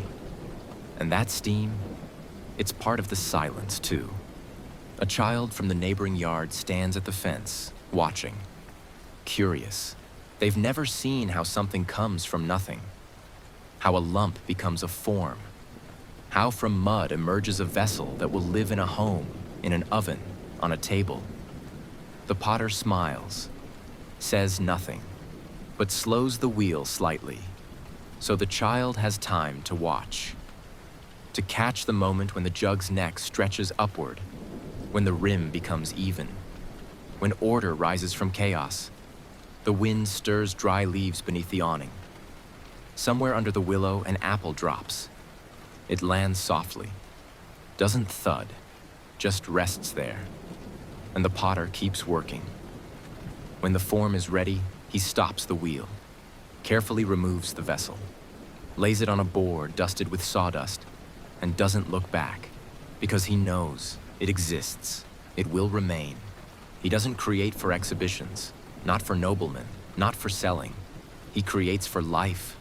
And that steam, it's part of the silence, too. A child from the neighboring yard stands at the fence, watching. Curious. They've never seen how something comes from nothing. How a lump becomes a form. How from mud emerges a vessel that will live in a home, in an oven, on a table. The potter smiles, says nothing, but slows the wheel slightly, so the child has time to watch, to catch the moment when the jug's neck stretches upward, when the rim becomes even, when order rises from chaos. The wind stirs dry leaves beneath the awning. Somewhere under the willow, an apple drops. It lands softly, doesn't thud, just rests there. And the potter keeps working. When the form is ready, he stops the wheel, carefully removes the vessel, lays it on a board dusted with sawdust, and doesn't look back, because he knows it exists, it will remain. He doesn't create for exhibitions, not for noblemen, not for selling. He creates for life,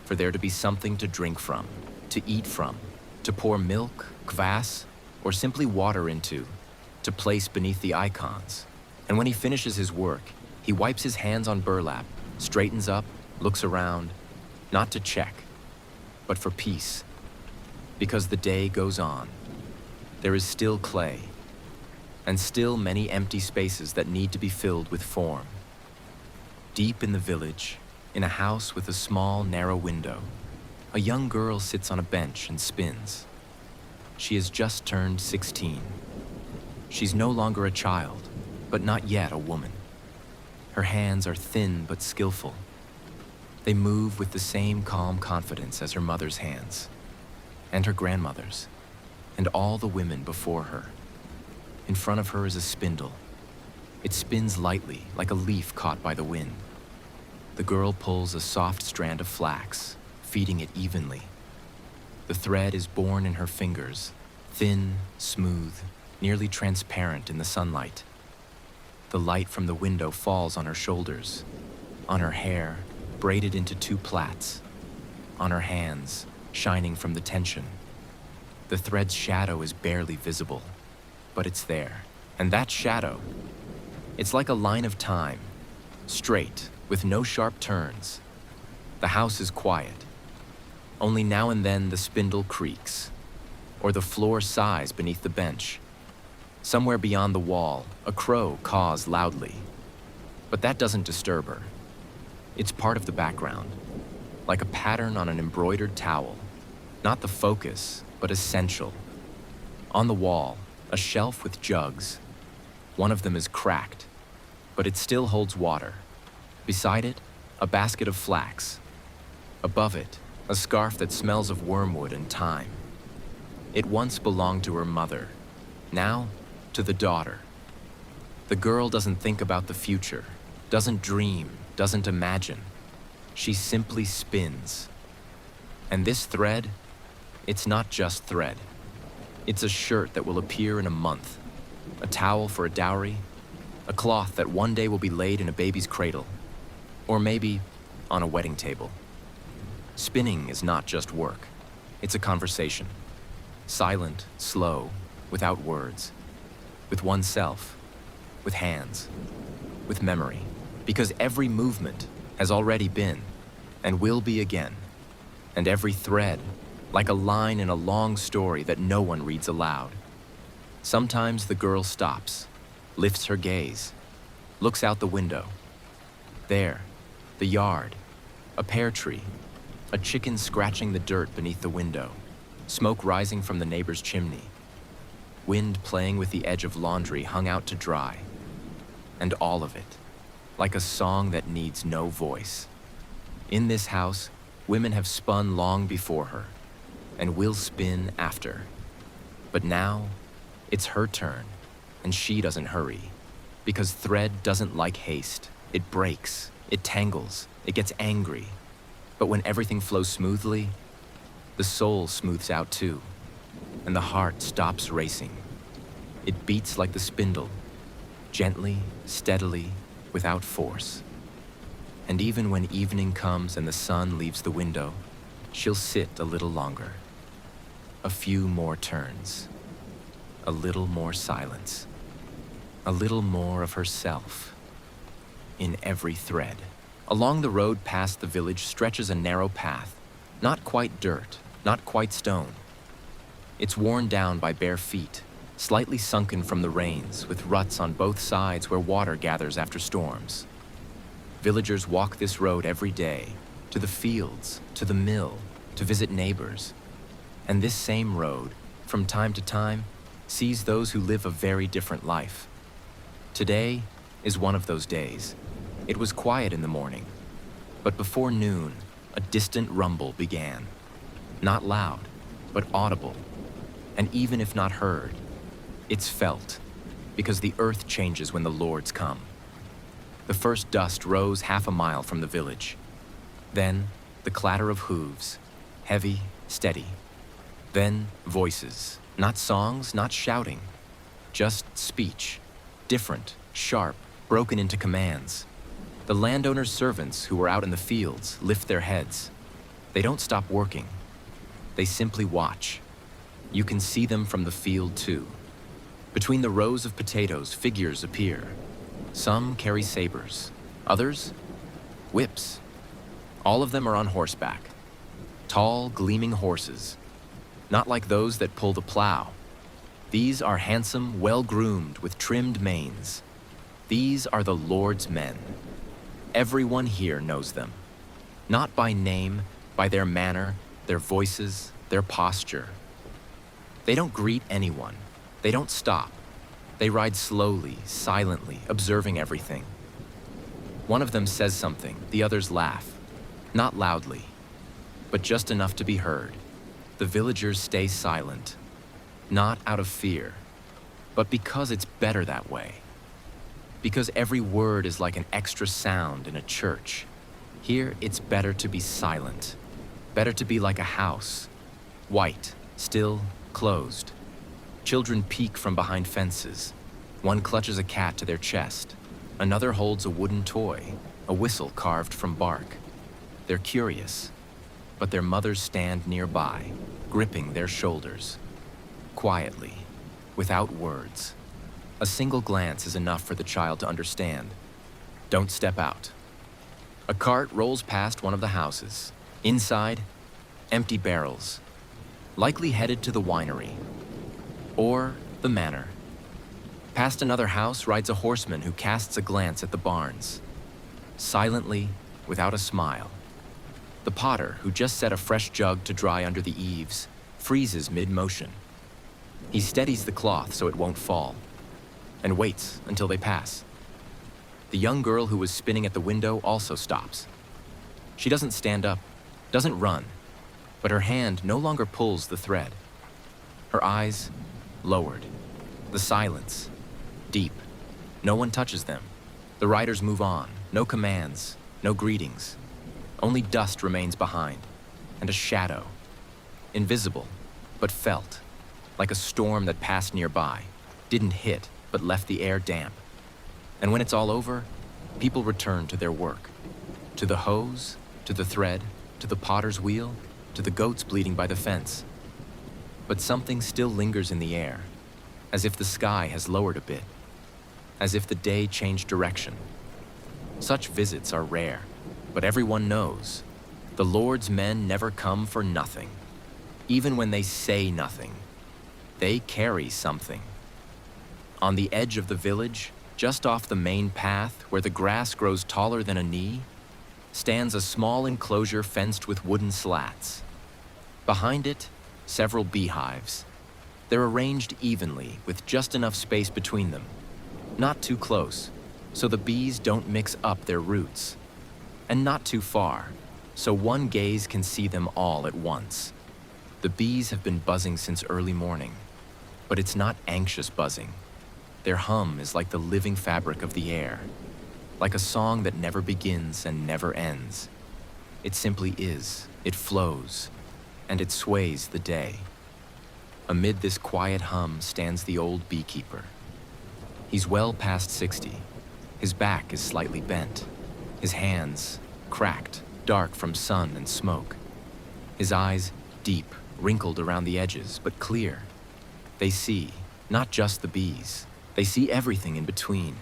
for there to be something to drink from, to eat from, to pour milk, kvass, or simply water into, to place beneath the icons. And when he finishes his work, he wipes his hands on burlap, straightens up, looks around, not to check, but for peace. Because the day goes on. There is still clay, and still many empty spaces that need to be filled with form. Deep in the village, in a house with a small, narrow window, a young girl sits on a bench and spins. She has just turned 16. She's no longer a child, but not yet a woman. Her hands are thin but skillful. They move with the same calm confidence as her mother's hands, and her grandmother's, and all the women before her. In front of her is a spindle. It spins lightly, like a leaf caught by the wind. The girl pulls a soft strand of flax, feeding it evenly. The thread is born in her fingers, thin, smooth, nearly transparent in the sunlight. The light from the window falls on her shoulders, on her hair, braided into two plaits, on her hands, shining from the tension. The thread's shadow is barely visible, but it's there. And that shadow, it's like a line of time, straight, with no sharp turns. The house is quiet. Only now and then the spindle creaks, or the floor sighs beneath the bench. Somewhere beyond the wall, a crow caws loudly. But that doesn't disturb her. It's part of the background, like a pattern on an embroidered towel. Not the focus, but essential. On the wall, a shelf with jugs. One of them is cracked, but it still holds water. Beside it, a basket of flax. Above it, a scarf that smells of wormwood and thyme. It once belonged to her mother, now to the daughter. The girl doesn't think about the future, doesn't dream, doesn't imagine. She simply spins. And this thread, it's not just thread. It's a shirt that will appear in a month, a towel for a dowry, a cloth that one day will be laid in a baby's cradle, or maybe on a wedding table. Spinning is not just work, it's a conversation. Silent, slow, without words, with oneself, with hands, with memory, because every movement has already been and will be again, and every thread, like a line in a long story that no one reads aloud. Sometimes the girl stops, lifts her gaze, looks out the window, There, the yard, a pear tree, a chicken scratching the dirt beneath the window, smoke rising from the neighbor's chimney, wind playing with the edge of laundry hung out to dry, and all of it, like a song that needs no voice. In this house, women have spun long before her, and will spin after. But now, it's her turn, and she doesn't hurry, because thread doesn't like haste. It breaks, it tangles, it gets angry. But when everything flows smoothly, the soul smooths out too, and the heart stops racing. It beats like the spindle, gently, steadily, without force. And even when evening comes and the sun leaves the window, she'll sit a little longer. A few more turns. A little more silence. A little more of herself. In every thread. Along the road past the village stretches a narrow path, not quite dirt, not quite stone. It's worn down by bare feet, slightly sunken from the rains, with ruts on both sides where water gathers after storms. Villagers walk this road every day, to the fields, to the mill, to visit neighbors. And this same road, from time to time, sees those who live a very different life. Today is one of those days. It was quiet in the morning, but before noon, a distant rumble began. Not loud, but audible. And even if not heard, it's felt, because the earth changes when the Lords come. The first dust rose half a mile from the village. Then, the clatter of hooves, heavy, steady. Then, voices, not songs, not shouting, just speech, different, sharp, broken into commands. The landowner's servants who were out in the fields lift their heads. They don't stop working. They simply watch. You can see them from the field too. Between the rows of potatoes, figures appear. Some carry sabers, others, whips. All of them are on horseback. Tall, gleaming horses. Not like those that pull the plow. These are handsome, well-groomed, with trimmed manes. These are the Lord's men. Everyone here knows them. Not by name, by their manner, their voices, their posture. They don't greet anyone. They don't stop. They ride slowly, silently, observing everything. One of them says something, the others laugh. Not loudly, but just enough to be heard. The villagers stay silent, not out of fear, but because it's better that way. Because every word is like an extra sound in a church. Here, it's better to be silent. Better to be like a house. White, still, closed. Children peek from behind fences. One clutches a cat to their chest. Another holds a wooden toy, a whistle carved from bark. They're curious, but their mothers stand nearby, gripping their shoulders. Quietly, without words. A single glance is enough for the child to understand. Don't step out. A cart rolls past one of the houses. Inside, empty barrels, likely headed to the winery or the manor. Past another house rides a horseman who casts a glance at the barns. Silently, without a smile. The potter, who just set a fresh jug to dry under the eaves, freezes mid-motion. He steadies the cloth so it won't fall, and waits until they pass. The young girl who was spinning at the window also stops. She doesn't stand up, doesn't run, but her hand no longer pulls the thread. Her eyes lowered. The silence, deep. No one touches them. The riders move on. No commands, no greetings. Only dust remains behind, and a shadow. Invisible, but felt, like a storm that passed nearby, didn't hit, but left the air damp. And when it's all over, people return to their work. To the hose, to the thread, to the potter's wheel, to the goats bleeding by the fence. But something still lingers in the air, as if the sky has lowered a bit, as if the day changed direction. Such visits are rare, but everyone knows the Lord's men never come for nothing. Even when they say nothing, they carry something. On the edge of the village, Just off the main path, where the grass grows taller than a knee, stands a small enclosure fenced with wooden slats. Behind it, several beehives. They're arranged evenly, with just enough space between them. Not too close, so the bees don't mix up their roots. And not too far, so one gaze can see them all at once. The bees have been buzzing since early morning, but it's not anxious buzzing. Their hum is like the living fabric of the air, like a song that never begins and never ends. It simply is, it flows, and it sways the day. Amid this quiet hum stands the old beekeeper. He's well past 60. His back is slightly bent, his hands cracked, dark from sun and smoke. His eyes deep, wrinkled around the edges, but clear. They see, not just the bees, they see everything in between.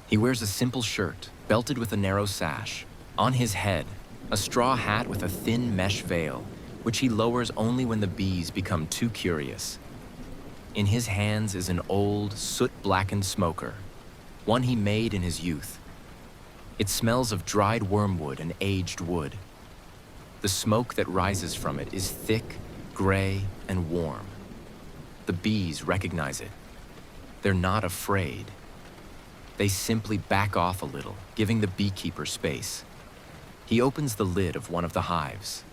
He wears a simple shirt, belted with a narrow sash. On his head, a straw hat with a thin mesh veil, which he lowers only when the bees become too curious. In his hands is an old, soot-blackened smoker, one he made in his youth. It smells of dried wormwood and aged wood. The smoke that rises from it is thick, gray, and warm. The bees recognize it. They're not afraid. They simply back off a little, giving the beekeeper space. He opens the lid of one of the hives.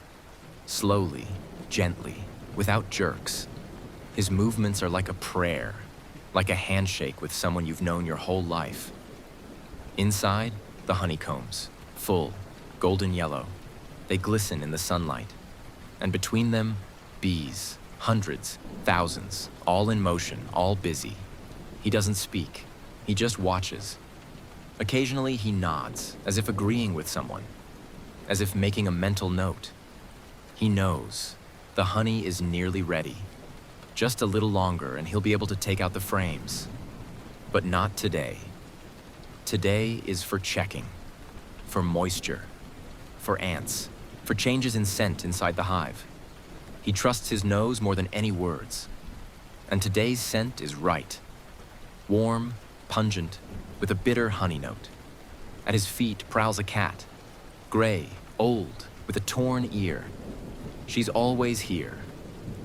Slowly, gently, without jerks. His movements are like a prayer, like a handshake with someone you've known your whole life. Inside, the honeycombs, full, golden yellow. They glisten in the sunlight. And between them, bees, hundreds, thousands, all in motion, all busy. He doesn't speak. He just watches. Occasionally, he nods, as if agreeing with someone, as if making a mental note. He knows the honey is nearly ready. Just a little longer and he'll be able to take out the frames. But not today. Today is for checking, for moisture, for ants, for changes in scent inside the hive. He trusts his nose more than any words. And today's scent is right. Warm, pungent, with a bitter honey note. At his feet prowls a cat, gray, old, with a torn ear. She's always here,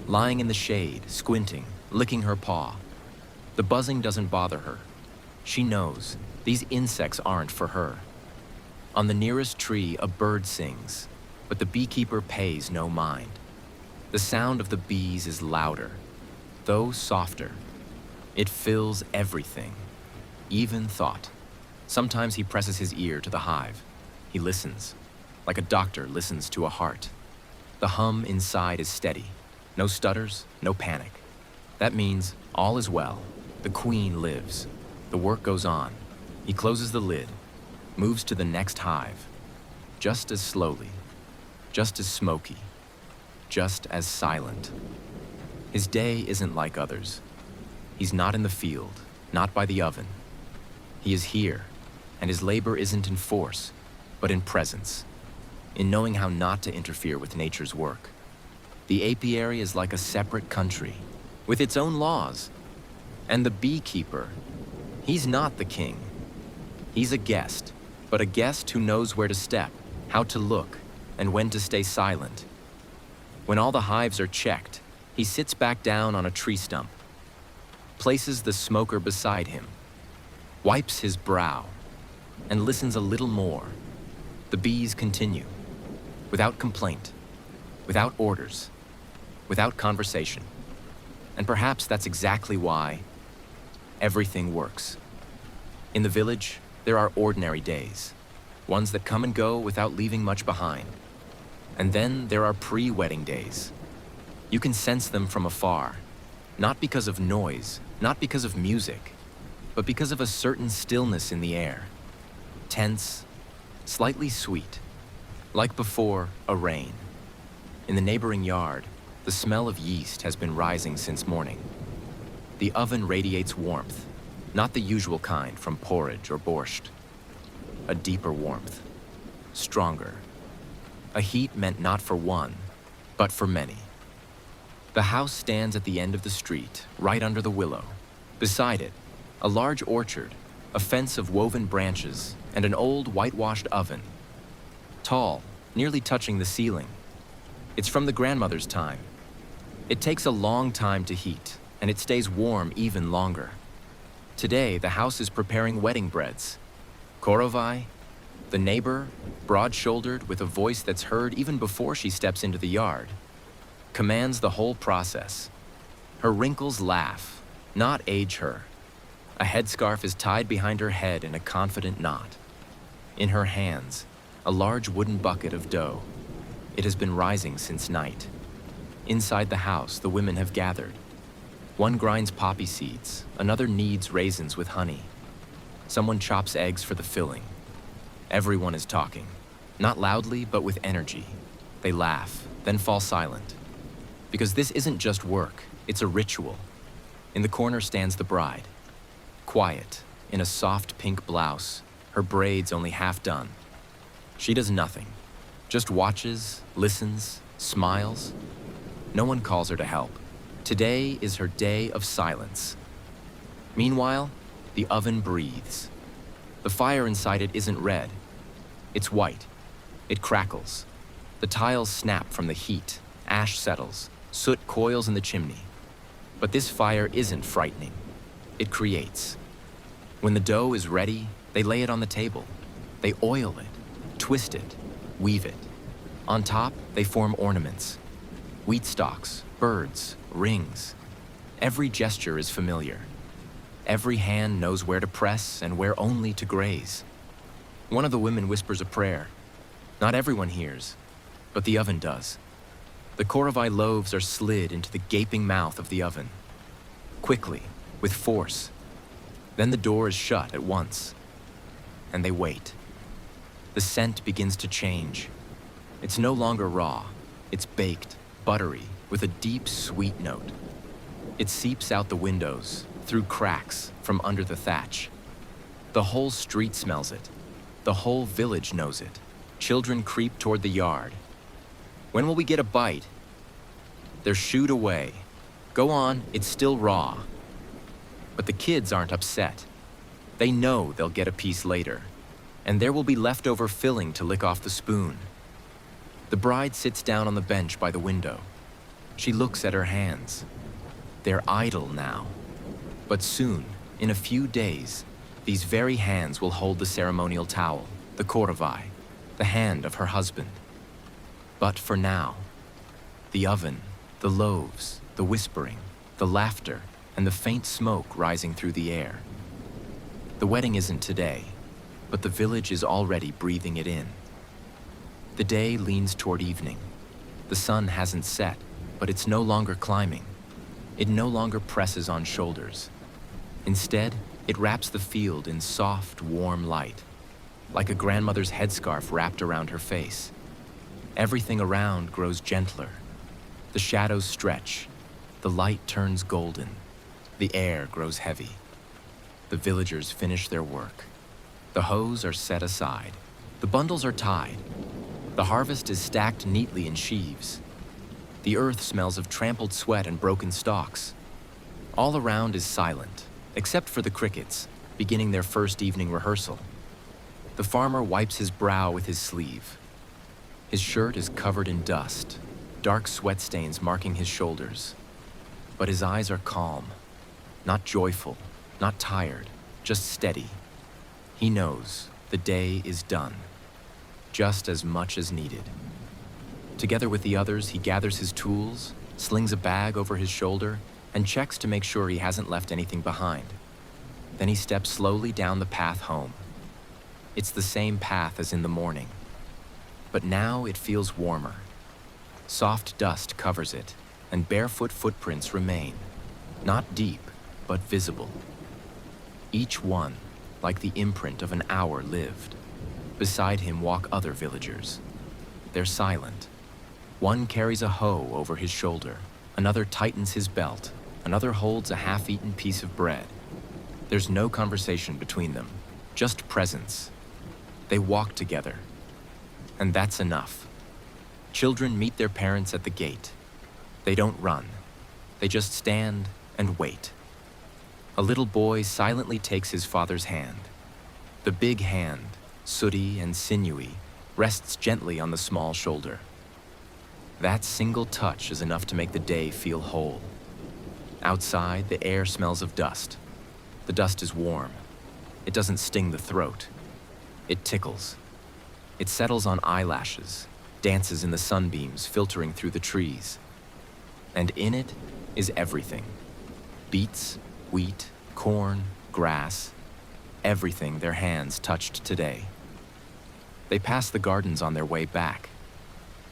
lying in the shade, squinting, licking her paw. The buzzing doesn't bother her. She knows these insects aren't for her. On the nearest tree, a bird sings, but the beekeeper pays no mind. The sound of the bees is louder, though softer. It fills everything, even thought. Sometimes he presses his ear to the hive. He listens, like a doctor listens to a heart. The hum inside is steady. No stutters, no panic. That means all is well. The queen lives. The work goes on. He closes the lid, moves to the next hive. Just as slowly, just as smoky, just as silent. His day isn't like others. He's not in the field, not by the oven. He is here, and his labor isn't in force, but in presence, in knowing how not to interfere with nature's work. The apiary is like a separate country, with its own laws. And the beekeeper, he's not the king. He's a guest, but a guest who knows where to step, how to look, and when to stay silent. When all the hives are checked, he sits back down on a tree stump, places the smoker beside him, wipes his brow, and listens a little more. The bees continue, without complaint, without orders, without conversation. And perhaps that's exactly why everything works. In the village, there are ordinary days, ones that come and go without leaving much behind. And then there are pre-wedding days. You can sense them from afar, not because of noise, not because of music, but because of a certain stillness in the air. Tense, slightly sweet, like before a rain. In the neighboring yard, the smell of yeast has been rising since morning. The oven radiates warmth, not the usual kind from porridge or borscht. A deeper warmth, stronger. A heat meant not for one, but for many. The house stands at the end of the street, right under the willow. Beside it, a large orchard, a fence of woven branches, and an old whitewashed oven. Tall, nearly touching the ceiling. It's from the grandmother's time. It takes a long time to heat, and it stays warm even longer. Today, the house is preparing wedding breads. Korovai, the neighbor, broad-shouldered with a voice that's heard even before she steps into the yard, commands the whole process. Her wrinkles laugh, not age her. A headscarf is tied behind her head in a confident knot. In her hands, a large wooden bucket of dough. It has been rising since night. Inside the house, the women have gathered. One grinds poppy seeds, another kneads raisins with honey. Someone chops eggs for the filling. Everyone is talking, not loudly, but with energy. They laugh, then fall silent. Because this isn't just work, it's a ritual. In the corner stands the bride. Quiet, in a soft pink blouse, her braids only half done. She does nothing, just watches, listens, smiles. No one calls her to help. Today is her day of silence. Meanwhile, the oven breathes. The fire inside it isn't red. It's white. It crackles. The tiles snap from the heat. Ash settles. Soot coils in the chimney. But this fire isn't frightening. It creates. When the dough is ready, they lay it on the table. They oil it, twist it, weave it. On top, they form ornaments. Wheat stalks, birds, rings. Every gesture is familiar. Every hand knows where to press and where only to graze. One of the women whispers a prayer. Not everyone hears, but the oven does. The Korovai loaves are slid into the gaping mouth of the oven. Quickly, with force. Then the door is shut at once. And they wait. The scent begins to change. It's no longer raw. It's baked, buttery, with a deep, sweet note. It seeps out the windows, through cracks, from under the thatch. The whole street smells it. The whole village knows it. Children creep toward the yard. When will we get a bite? They're shooed away. Go on, it's still raw. But the kids aren't upset. They know they'll get a piece later, and there will be leftover filling to lick off the spoon. The bride sits down on the bench by the window. She looks at her hands. They're idle now. But soon, in a few days, these very hands will hold the ceremonial towel, the korovai, the hand of her husband. But for now, the oven, the loaves, the whispering, the laughter, and the faint smoke rising through the air. The wedding isn't today, but the village is already breathing it in. The day leans toward evening. The sun hasn't set, but it's no longer climbing. It no longer presses on shoulders. Instead, it wraps the field in soft, warm light, like a grandmother's headscarf wrapped around her face. Everything around grows gentler. The shadows stretch. The light turns golden. The air grows heavy. The villagers finish their work. The hoes are set aside. The bundles are tied. The harvest is stacked neatly in sheaves. The earth smells of trampled sweat and broken stalks. All around is silent, except for the crickets, beginning their first evening rehearsal. The farmer wipes his brow with his sleeve. His shirt is covered in dust, dark sweat stains marking his shoulders. But his eyes are calm, not joyful, not tired, just steady. He knows the day is done, just as much as needed. Together with the others, he gathers his tools, slings a bag over his shoulder, and checks to make sure he hasn't left anything behind. Then he steps slowly down the path home. It's the same path as in the morning, but now it feels warmer. Soft dust covers it, and barefoot footprints remain, not deep, but visible. Each one, like the imprint of an hour lived. Beside him walk other villagers. They're silent. One carries a hoe over his shoulder, another tightens his belt, another holds a half-eaten piece of bread. There's no conversation between them, just presence. They walk together, and that's enough. Children meet their parents at the gate. They don't run. They just stand and wait. A little boy silently takes his father's hand. The big hand, sooty and sinewy, rests gently on the small shoulder. That single touch is enough to make the day feel whole. Outside, the air smells of dust. The dust is warm. It doesn't sting the throat. It tickles. It settles on eyelashes, dances in the sunbeams filtering through the trees. And in it is everything. Beets, wheat, corn, grass, everything their hands touched today. They pass the gardens on their way back.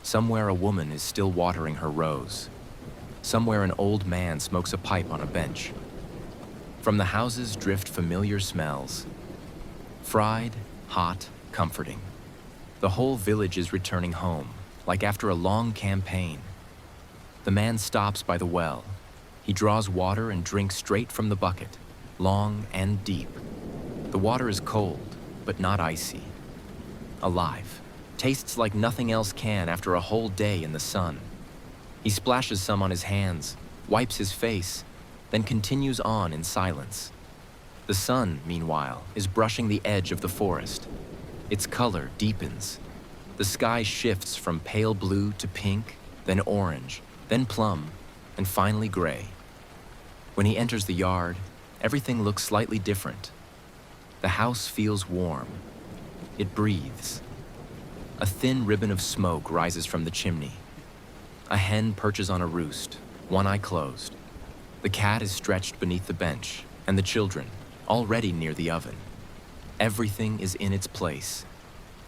Somewhere a woman is still watering her rows. Somewhere an old man smokes a pipe on a bench. From the houses drift familiar smells. Fried, hot, comforting. The whole village is returning home, like after a long campaign. The man stops by the well. He draws water and drinks straight from the bucket, long and deep. The water is cold, but not icy. Alive. Tastes like nothing else can after a whole day in the sun. He splashes some on his hands, wipes his face, then continues on in silence. The sun, meanwhile, is brushing the edge of the forest. Its color deepens. The sky shifts from pale blue to pink, then orange, then plum, and finally gray. When he enters the yard, everything looks slightly different. The house feels warm. It breathes. A thin ribbon of smoke rises from the chimney. A hen perches on a roost, one eye closed. The cat is stretched beneath the bench, and the children, already near the oven. Everything is in its place.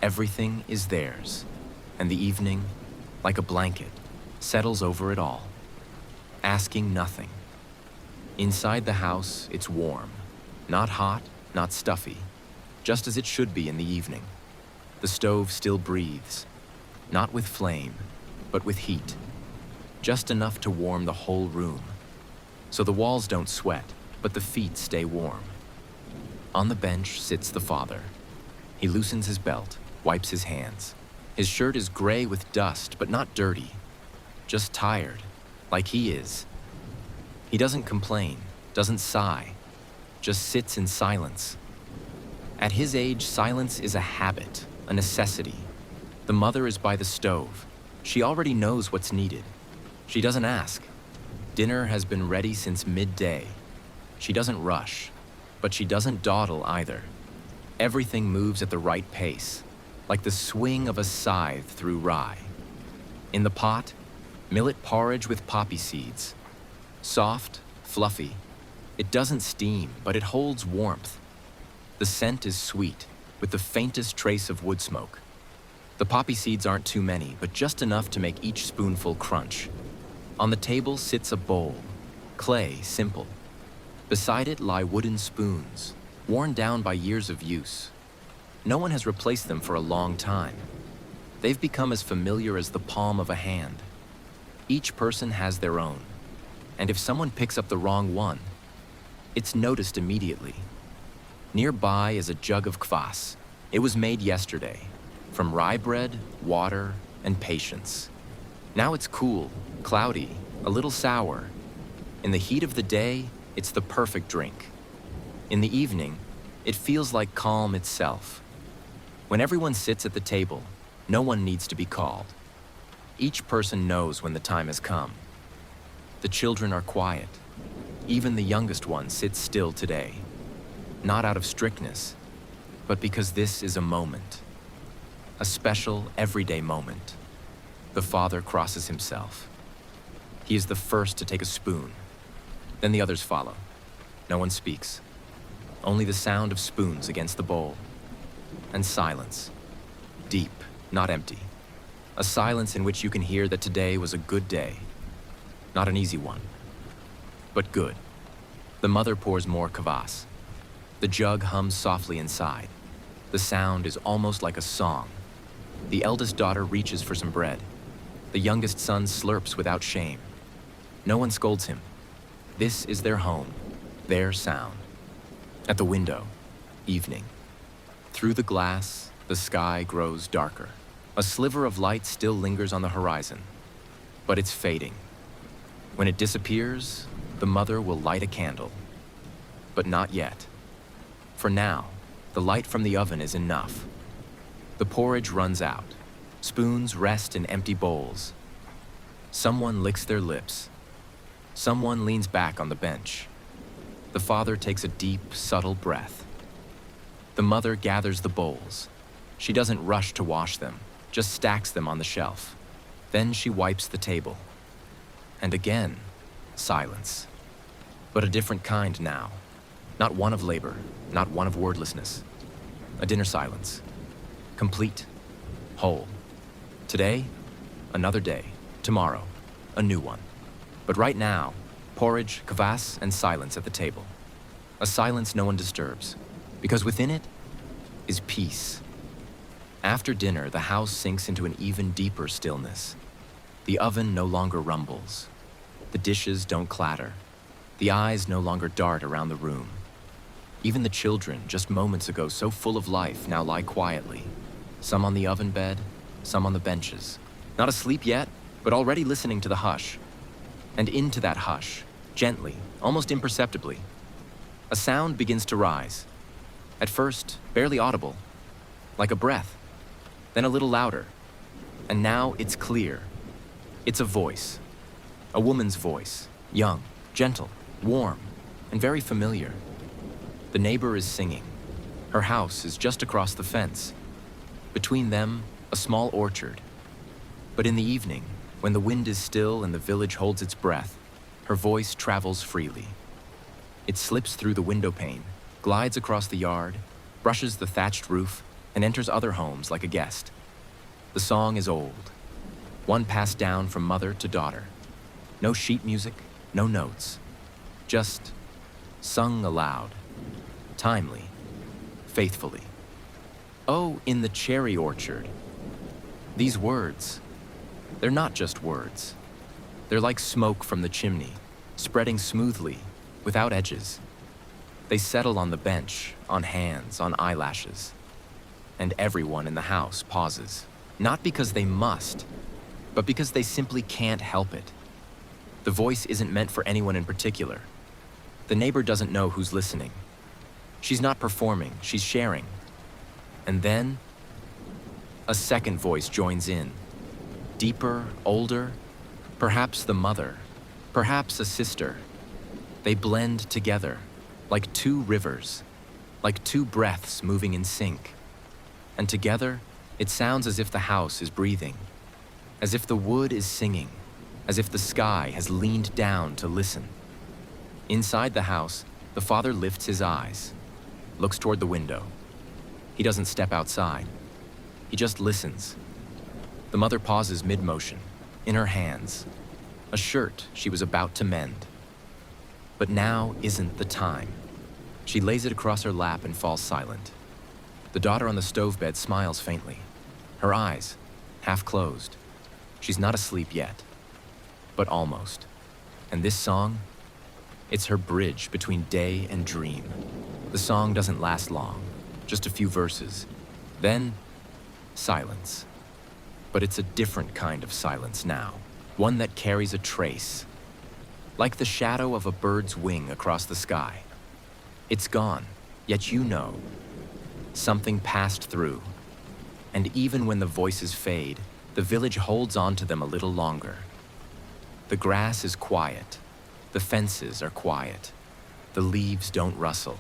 Everything is theirs. And the evening, like a blanket, settles over it all, asking nothing. Inside the house, it's warm. Not hot, not stuffy, just as it should be in the evening. The stove still breathes, not with flame, but with heat, just enough to warm the whole room. So the walls don't sweat, but the feet stay warm. On the bench sits the father. He loosens his belt, wipes his hands. His shirt is gray with dust, but not dirty, just tired, like he is. He doesn't complain, doesn't sigh, just sits in silence. At his age, silence is a habit, a necessity. The mother is by the stove. She already knows what's needed. She doesn't ask. Dinner has been ready since midday. She doesn't rush, but she doesn't dawdle either. Everything moves at the right pace, like the swing of a scythe through rye. In the pot, millet porridge with poppy seeds. Soft, fluffy. It doesn't steam, but it holds warmth. The scent is sweet, with the faintest trace of wood smoke. The poppy seeds aren't too many, but just enough to make each spoonful crunch. On the table sits a bowl, clay, simple. Beside it lie wooden spoons, worn down by years of use. No one has replaced them for a long time. They've become as familiar as the palm of a hand. Each person has their own, and if someone picks up the wrong one, it's noticed immediately. Nearby is a jug of kvass. It was made yesterday, from rye bread, water, and patience. Now it's cool, cloudy, a little sour. In the heat of the day, it's the perfect drink. In the evening, it feels like calm itself. When everyone sits at the table, no one needs to be called. Each person knows when the time has come. The children are quiet. Even the youngest one sits still today. Not out of strictness, but because this is a moment. A special, everyday moment. The father crosses himself. He is the first to take a spoon. Then the others follow. No one speaks. Only the sound of spoons against the bowl. And silence. Deep, not empty. A silence in which you can hear that today was a good day. Not an easy one, but good. The mother pours more kvass. The jug hums softly inside. The sound is almost like a song. The eldest daughter reaches for some bread. The youngest son slurps without shame. No one scolds him. This is their home, their sound. At the window, evening. Through the glass, the sky grows darker. A sliver of light still lingers on the horizon, but it's fading. When it disappears, the mother will light a candle. But not yet. For now, the light from the oven is enough. The porridge runs out. Spoons rest in empty bowls. Someone licks their lips. Someone leans back on the bench. The father takes a deep, subtle breath. The mother gathers the bowls. She doesn't rush to wash them, just stacks them on the shelf. Then she wipes the table. And again, silence. But a different kind now. Not one of labor, not one of wordlessness. A dinner silence. Complete, whole. Today, another day. Tomorrow, a new one. But right now, porridge, kvass, and silence at the table. A silence no one disturbs, because within it is peace. After dinner, the house sinks into an even deeper stillness. The oven no longer rumbles. The dishes don't clatter. The eyes no longer dart around the room. Even the children, just moments ago so full of life, now lie quietly. Some on the oven bed, some on the benches. Not asleep yet, but already listening to the hush. And into that hush, gently, almost imperceptibly, a sound begins to rise. At first, barely audible, like a breath, then a little louder. And now it's clear. It's a voice. A woman's voice, young, gentle, warm, and very familiar. The neighbor is singing. Her house is just across the fence. Between them, a small orchard. But in the evening, when the wind is still and the village holds its breath, her voice travels freely. It slips through the window pane, glides across the yard, brushes the thatched roof, and enters other homes like a guest. The song is old, one passed down from mother to daughter. No sheet music, no notes, just sung aloud, timely, faithfully. Oh, in the cherry orchard. These words, they're not just words. They're like smoke from the chimney, spreading smoothly, without edges. They settle on the bench, on hands, on eyelashes. And everyone in the house pauses, not because they must, but because they simply can't help it. The voice isn't meant for anyone in particular. The neighbor doesn't know who's listening. She's not performing, she's sharing. And then, a second voice joins in. Deeper, older, perhaps the mother, perhaps a sister. They blend together, like two rivers, like two breaths moving in sync. And together, it sounds as if the house is breathing, as if the wood is singing, as if the sky has leaned down to listen. Inside the house, the father lifts his eyes, looks toward the window. He doesn't step outside. He just listens. The mother pauses mid-motion, in her hands, a shirt she was about to mend. But now isn't the time. She lays it across her lap and falls silent. The daughter on the stove bed smiles faintly, her eyes half closed. She's not asleep yet, but almost. And this song, it's her bridge between day and dream. The song doesn't last long, just a few verses. Then, silence. But it's a different kind of silence now, one that carries a trace, like the shadow of a bird's wing across the sky. It's gone, yet you know. Something passed through. And even when the voices fade, the village holds on to them a little longer. The grass is quiet. The fences are quiet. The leaves don't rustle.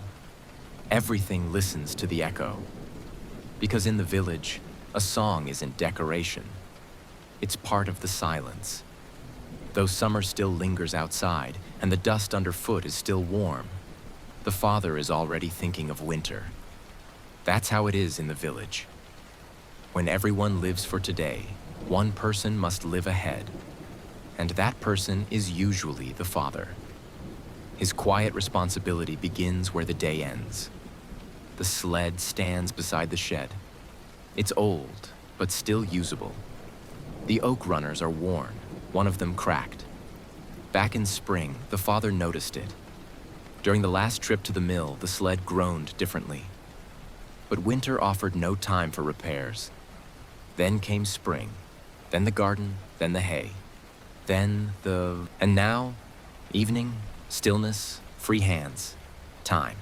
Everything listens to the echo. Because in the village, a song isn't decoration. It's part of the silence. Though summer still lingers outside and the dust underfoot is still warm, the father is already thinking of winter. That's how it is in the village. When everyone lives for today, one person must live ahead. And that person is usually the father. His quiet responsibility begins where the day ends. The sled stands beside the shed. It's old, but still usable. The oak runners are worn, one of them cracked. Back in spring, the father noticed it. During the last trip to the mill, the sled groaned differently. But winter offered no time for repairs. Then came spring, then the garden, then the hay, and now, evening, stillness, free hands, Time.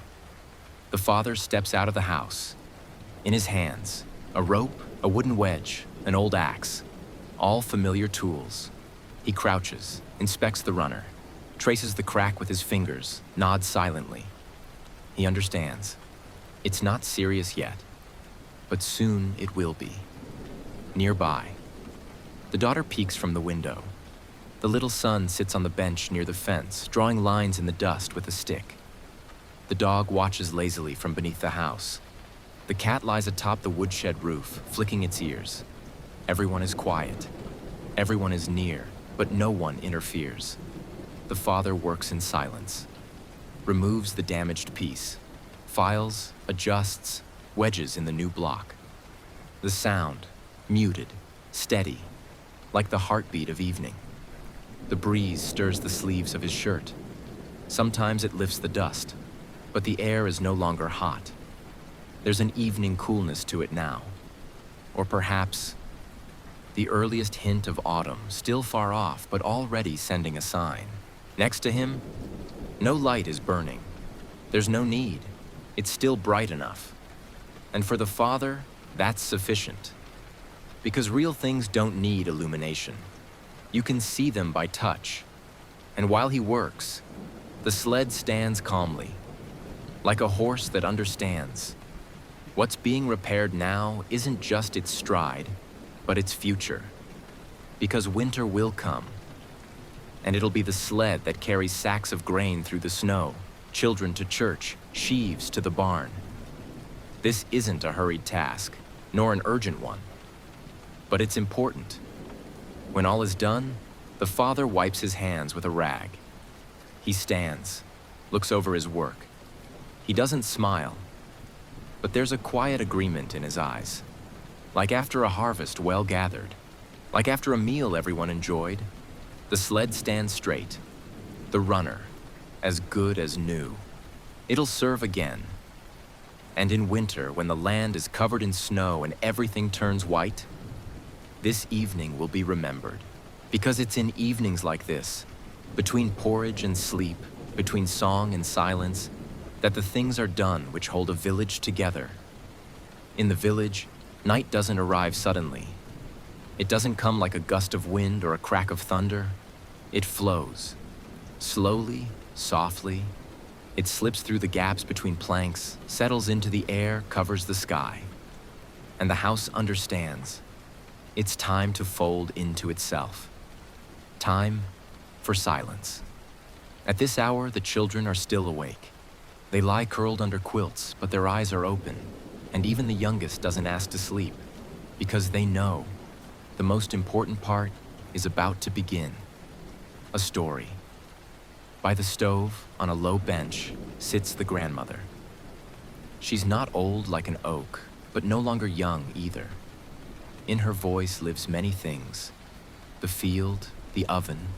The father steps out of the house. In his hands, a rope, a wooden wedge, an old axe, all familiar tools. He crouches, inspects the runner, traces the crack with his fingers, nods silently. He understands. It's not serious yet, but soon it will be. Nearby, the daughter peeks from the window. The little son sits on the bench near the fence, drawing lines in the dust with a stick. The dog watches lazily from beneath the house. The cat lies atop the woodshed roof, flicking its ears. Everyone is quiet. Everyone is near, but no one interferes. The father works in silence, removes the damaged piece, files, adjusts, wedges in the new block. The sound, muted, steady, like the heartbeat of evening. The breeze stirs the sleeves of his shirt. Sometimes it lifts the dust, but the air is no longer hot. There's an evening coolness to it now. Or perhaps the earliest hint of autumn, still far off, but already sending a sign. Next to him, no light is burning. There's no need. It's still bright enough. And for the father, that's sufficient. Because real things don't need illumination. You can see them by touch. And while he works, the sled stands calmly, like a horse that understands. What's being repaired now isn't just its stride, but its future. Because winter will come, and it'll be the sled that carries sacks of grain through the snow, children to church, sheaves to the barn. This isn't a hurried task, nor an urgent one, but it's important. When all is done, the father wipes his hands with a rag. He stands, looks over his work. He doesn't smile, but there's a quiet agreement in his eyes. Like after a harvest well gathered, like after a meal everyone enjoyed, the sled stands straight, the runner as good as new. It'll serve again. And in winter, when the land is covered in snow and everything turns white, this evening will be remembered. Because it's in evenings like this, between porridge and sleep, between song and silence, that the things are done which hold a village together. In the village, night doesn't arrive suddenly. It doesn't come like a gust of wind or a crack of thunder. It flows. Slowly, softly. It slips through the gaps between planks, settles into the air, covers the sky. And the house understands. It's time to fold into itself. Time for silence. At this hour, the children are still awake. They lie curled under quilts, but their eyes are open, and even the youngest doesn't ask to sleep, because they know the most important part is about to begin. A story. By the stove, on a low bench, sits the grandmother. She's not old like an oak, but no longer young either. In her voice lives many things: the field, the oven,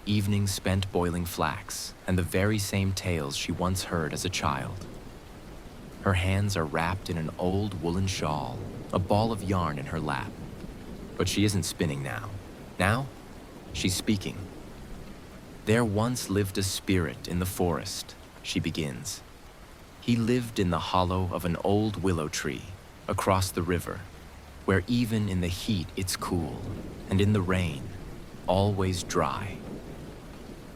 evenings spent boiling flax, and the very same tales she once heard as a child. Her hands are wrapped in an old woolen shawl, a ball of yarn in her lap. But she isn't spinning now. Now, she's speaking. There once lived a spirit in the forest, she begins. He lived in the hollow of an old willow tree, across the river, where even in the heat it's cool, and in the rain, always dry.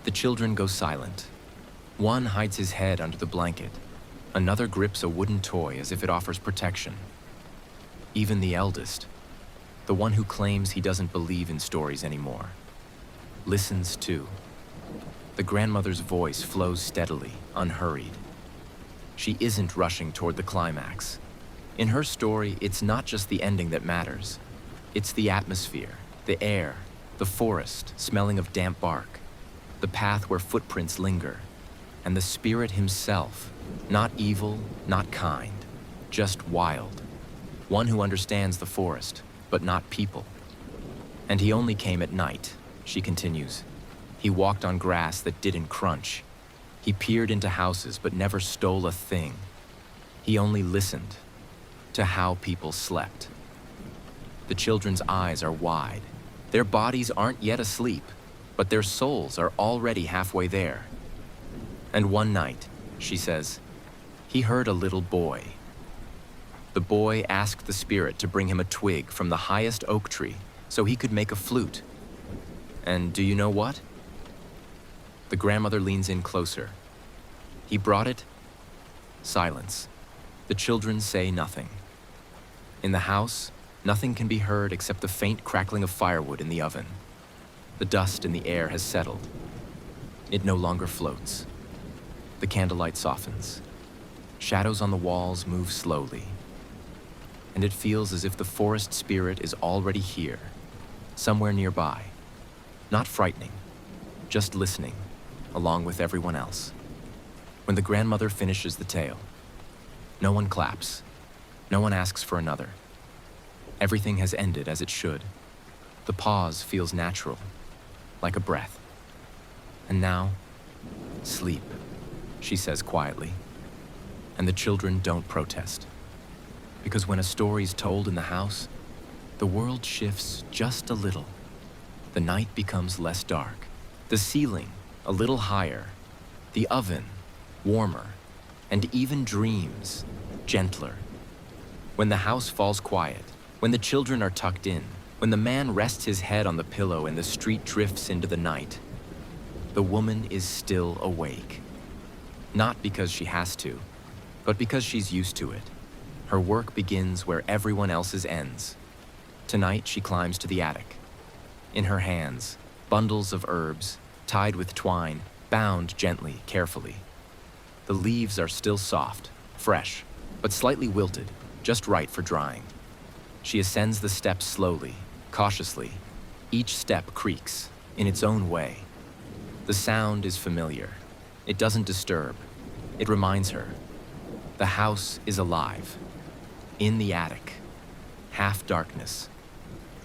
The children go silent. One hides his head under the blanket. Another grips a wooden toy as if it offers protection. Even the eldest, the one who claims he doesn't believe in stories anymore, listens too. The grandmother's voice flows steadily, unhurried. She isn't rushing toward the climax. In her story, it's not just the ending that matters. It's the atmosphere, the air, the forest smelling of damp bark, the path where footprints linger, and the spirit himself, not evil, not kind, just wild. One who understands the forest, but not people. And he only came at night, she continues. He walked on grass that didn't crunch. He peered into houses but never stole a thing. He only listened to how people slept. The children's eyes are wide. Their bodies aren't yet asleep, but their souls are already halfway there. And one night, she says, He heard a little boy. The boy asked the spirit to bring him a twig from the highest oak tree so he could make a flute. And do you know what? The grandmother leans in closer. He brought it. Silence. The children say nothing. In the house, nothing can be heard except the faint crackling of firewood in the oven. The dust in the air has settled. It no longer floats. The candlelight softens. Shadows on the walls move slowly. And it feels as if the forest spirit is already here, somewhere nearby. Not frightening, just listening, along with everyone else. When the grandmother finishes the tale, no one claps. No one asks for another. Everything has ended as it should. The pause feels natural, like a breath. And now, sleep, she says quietly. And the children don't protest. Because when a story's told in the house, the world shifts just a little. The night becomes less dark. The ceiling a little higher. The oven warmer. And even dreams gentler. When the house falls quiet, when the children are tucked in, when the man rests his head on the pillow and the street drifts into the night, the woman is still awake. Not because she has to, but because she's used to it. Her work begins where everyone else's ends. Tonight she climbs to the attic. In her hands, bundles of herbs, tied with twine, bound gently, carefully. The leaves are still soft, fresh, but slightly wilted, just right for drying. She ascends the steps slowly, cautiously. Each step creaks, in its own way. The sound is familiar. It doesn't disturb. It reminds her. The house is alive. In the attic. Half darkness.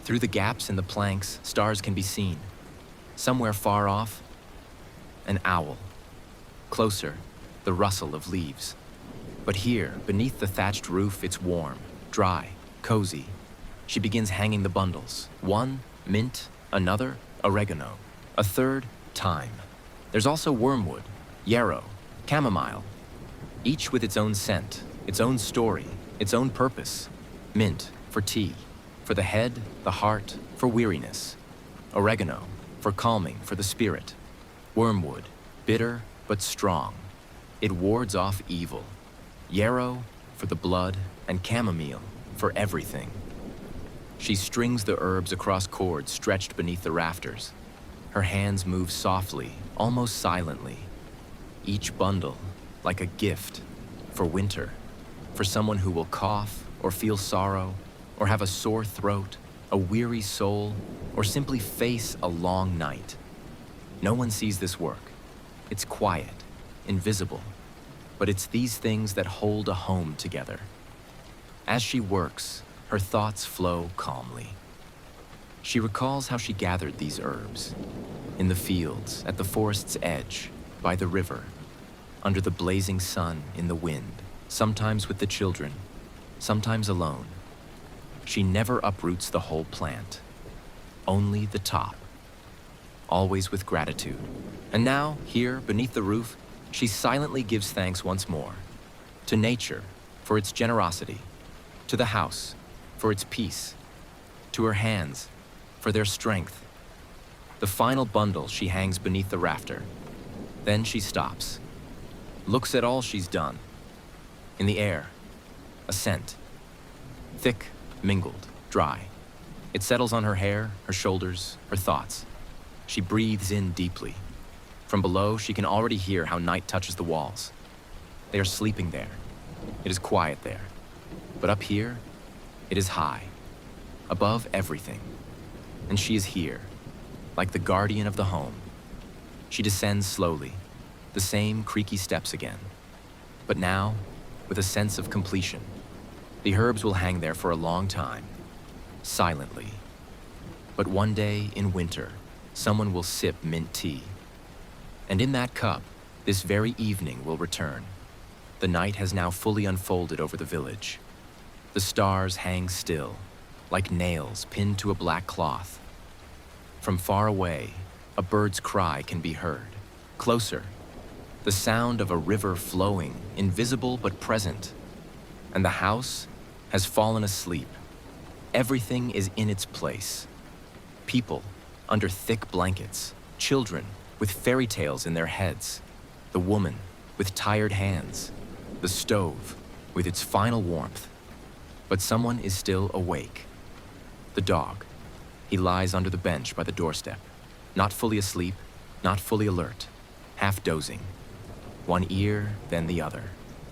Through the gaps in the planks, stars can be seen. Somewhere far off, an owl. Closer, the rustle of leaves. But here, beneath the thatched roof, it's warm, dry, cozy. She begins hanging the bundles. One, mint. Another, oregano. A third, thyme. There's also wormwood, yarrow, chamomile. Each with its own scent, its own story, its own purpose. Mint, for tea. For the head, the heart, for weariness. Oregano, for calming, for the spirit. Wormwood, bitter but strong. It wards off evil. Yarrow, for the blood, and chamomile, for everything. She strings the herbs across cords stretched beneath the rafters. Her hands move softly, almost silently. Each bundle, like a gift, for winter, for someone who will cough, or feel sorrow, or have a sore throat, a weary soul, or simply face a long night. No one sees this work. It's quiet, invisible. But it's these things that hold a home together. As she works, her thoughts flow calmly. She recalls how she gathered these herbs. In the fields, at the forest's edge, by the river, under the blazing sun, in the wind, sometimes with the children, sometimes alone. She never uproots the whole plant, only the top, always with gratitude. And now, here, beneath the roof, she silently gives thanks once more. To nature, for its generosity. To the house, for its peace. To her hands, for their strength. The final bundle she hangs beneath the rafter. Then she stops. Looks at all she's done. In the air, a scent. Thick, mingled, dry. It settles on her hair, her shoulders, her thoughts. She breathes in deeply. From below, she can already hear how night touches the walls. They are sleeping there. It is quiet there. But up here, it is high, above everything. And she is here, like the guardian of the home. She descends slowly, the same creaky steps again. But now, with a sense of completion. The herbs will hang there for a long time, silently. But one day in winter, someone will sip mint tea. And in that cup, this very evening will return. The night has now fully unfolded over the village. The stars hang still, like nails pinned to a black cloth. From far away, a bird's cry can be heard. Closer, the sound of a river flowing, invisible but present. And the house has fallen asleep. Everything is in its place. People under thick blankets, children with fairy tales in their heads, the woman with tired hands, the stove with its final warmth. But someone is still awake. The dog. He lies under the bench by the doorstep, not fully asleep, not fully alert, half dozing. One ear, then the other.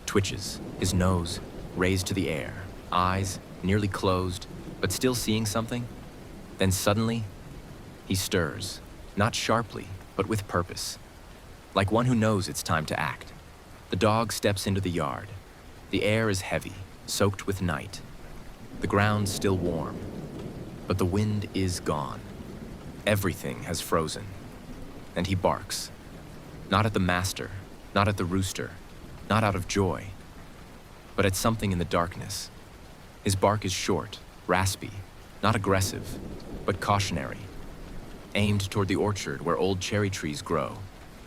Twitches, his nose raised to the air, eyes nearly closed, but still seeing something. Then suddenly, he stirs, not sharply, but with purpose, like one who knows it's time to act. The dog steps into the yard. The air is heavy, soaked with night. The ground still warm, but the wind is gone. Everything has frozen, and he barks. Not at the master, not at the rooster, not out of joy, but at something in the darkness. His bark is short, raspy, not aggressive, but cautionary, aimed toward the orchard where old cherry trees grow.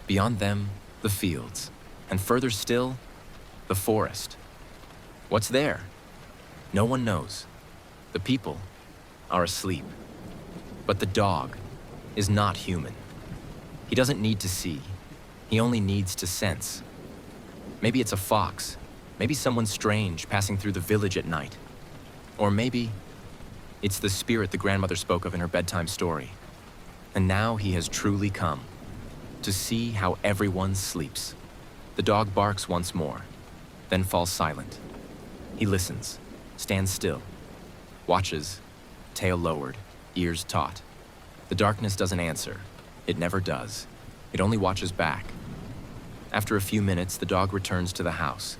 Beyond them, the fields, and further still, the forest. What's there? No one knows. The people are asleep. But the dog is not human. He doesn't need to see. He only needs to sense. Maybe it's a fox. Maybe someone strange passing through the village at night. Or maybe it's the spirit the grandmother spoke of in her bedtime story. And now he has truly come to see how everyone sleeps. The dog barks once more, then falls silent. He listens, stands still, watches, tail lowered, ears taut. The darkness doesn't answer. It never does. It only watches back. After a few minutes, the dog returns to the house.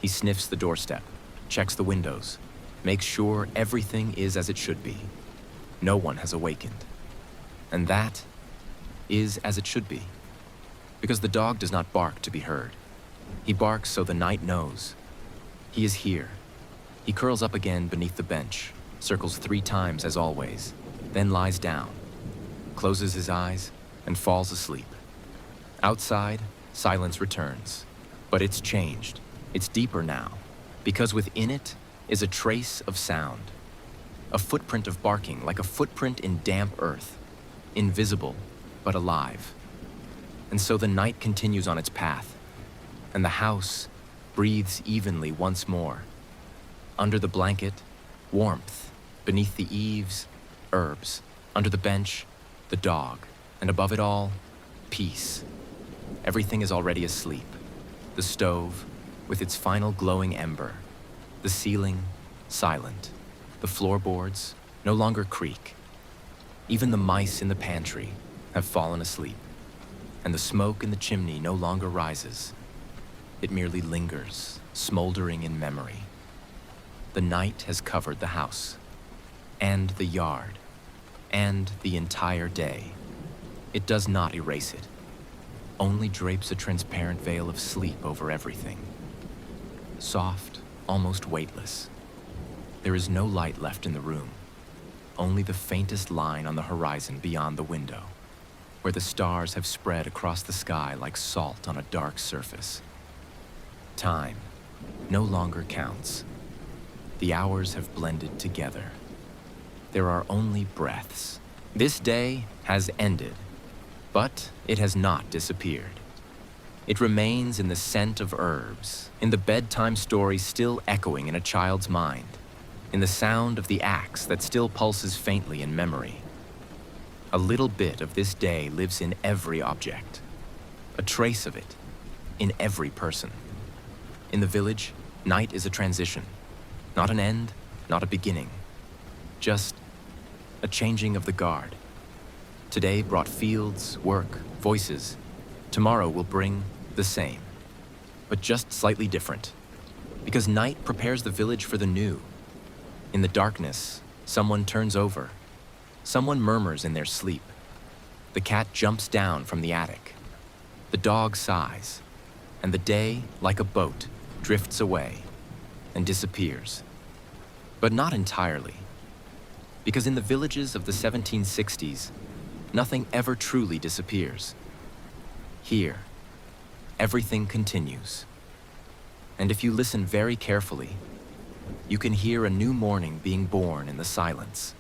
He sniffs the doorstep, checks the windows, makes sure everything is as it should be. No one has awakened. And that is as it should be. Because the dog does not bark to be heard. He barks so the night knows. He is here. He curls up again beneath the bench, circles 3 times as always, then lies down, closes his eyes, and falls asleep. Outside, silence returns. But it's changed. It's deeper now, because within it is a trace of sound. A footprint of barking, like a footprint in damp earth, invisible but alive. And so the night continues on its path, and the house breathes evenly once more. Under the blanket, warmth. Beneath the eaves, herbs. Under the bench, the dog. And above it all, peace. Everything is already asleep. The stove, with its final glowing ember. The ceiling, silent. The floorboards no longer creak. Even the mice in the pantry have fallen asleep. And the smoke in the chimney no longer rises. It merely lingers, smoldering in memory. The night has covered the house, and the yard, and the entire day. It does not erase it, only drapes a transparent veil of sleep over everything. Soft, almost weightless. There is no light left in the room, only the faintest line on the horizon beyond the window, where the stars have spread across the sky like salt on a dark surface. Time no longer counts. The hours have blended together. There are only breaths. This day has ended, but it has not disappeared. It remains in the scent of herbs, in the bedtime story still echoing in a child's mind, in the sound of the axe that still pulses faintly in memory. A little bit of this day lives in every object, a trace of it in every person. In the village, night is a transition, not an end, not a beginning, just a changing of the guard. Today brought fields, work, voices. Tomorrow will bring the same, but just slightly different, because night prepares the village for the new. In the darkness, someone turns over. Someone murmurs in their sleep. The cat jumps down from the attic. The dog sighs, and the day, like a boat, drifts away and disappears. But not entirely, because in the villages of the 1760s, nothing ever truly disappears. Here, everything continues. And if you listen very carefully, you can hear a new morning being born in the silence.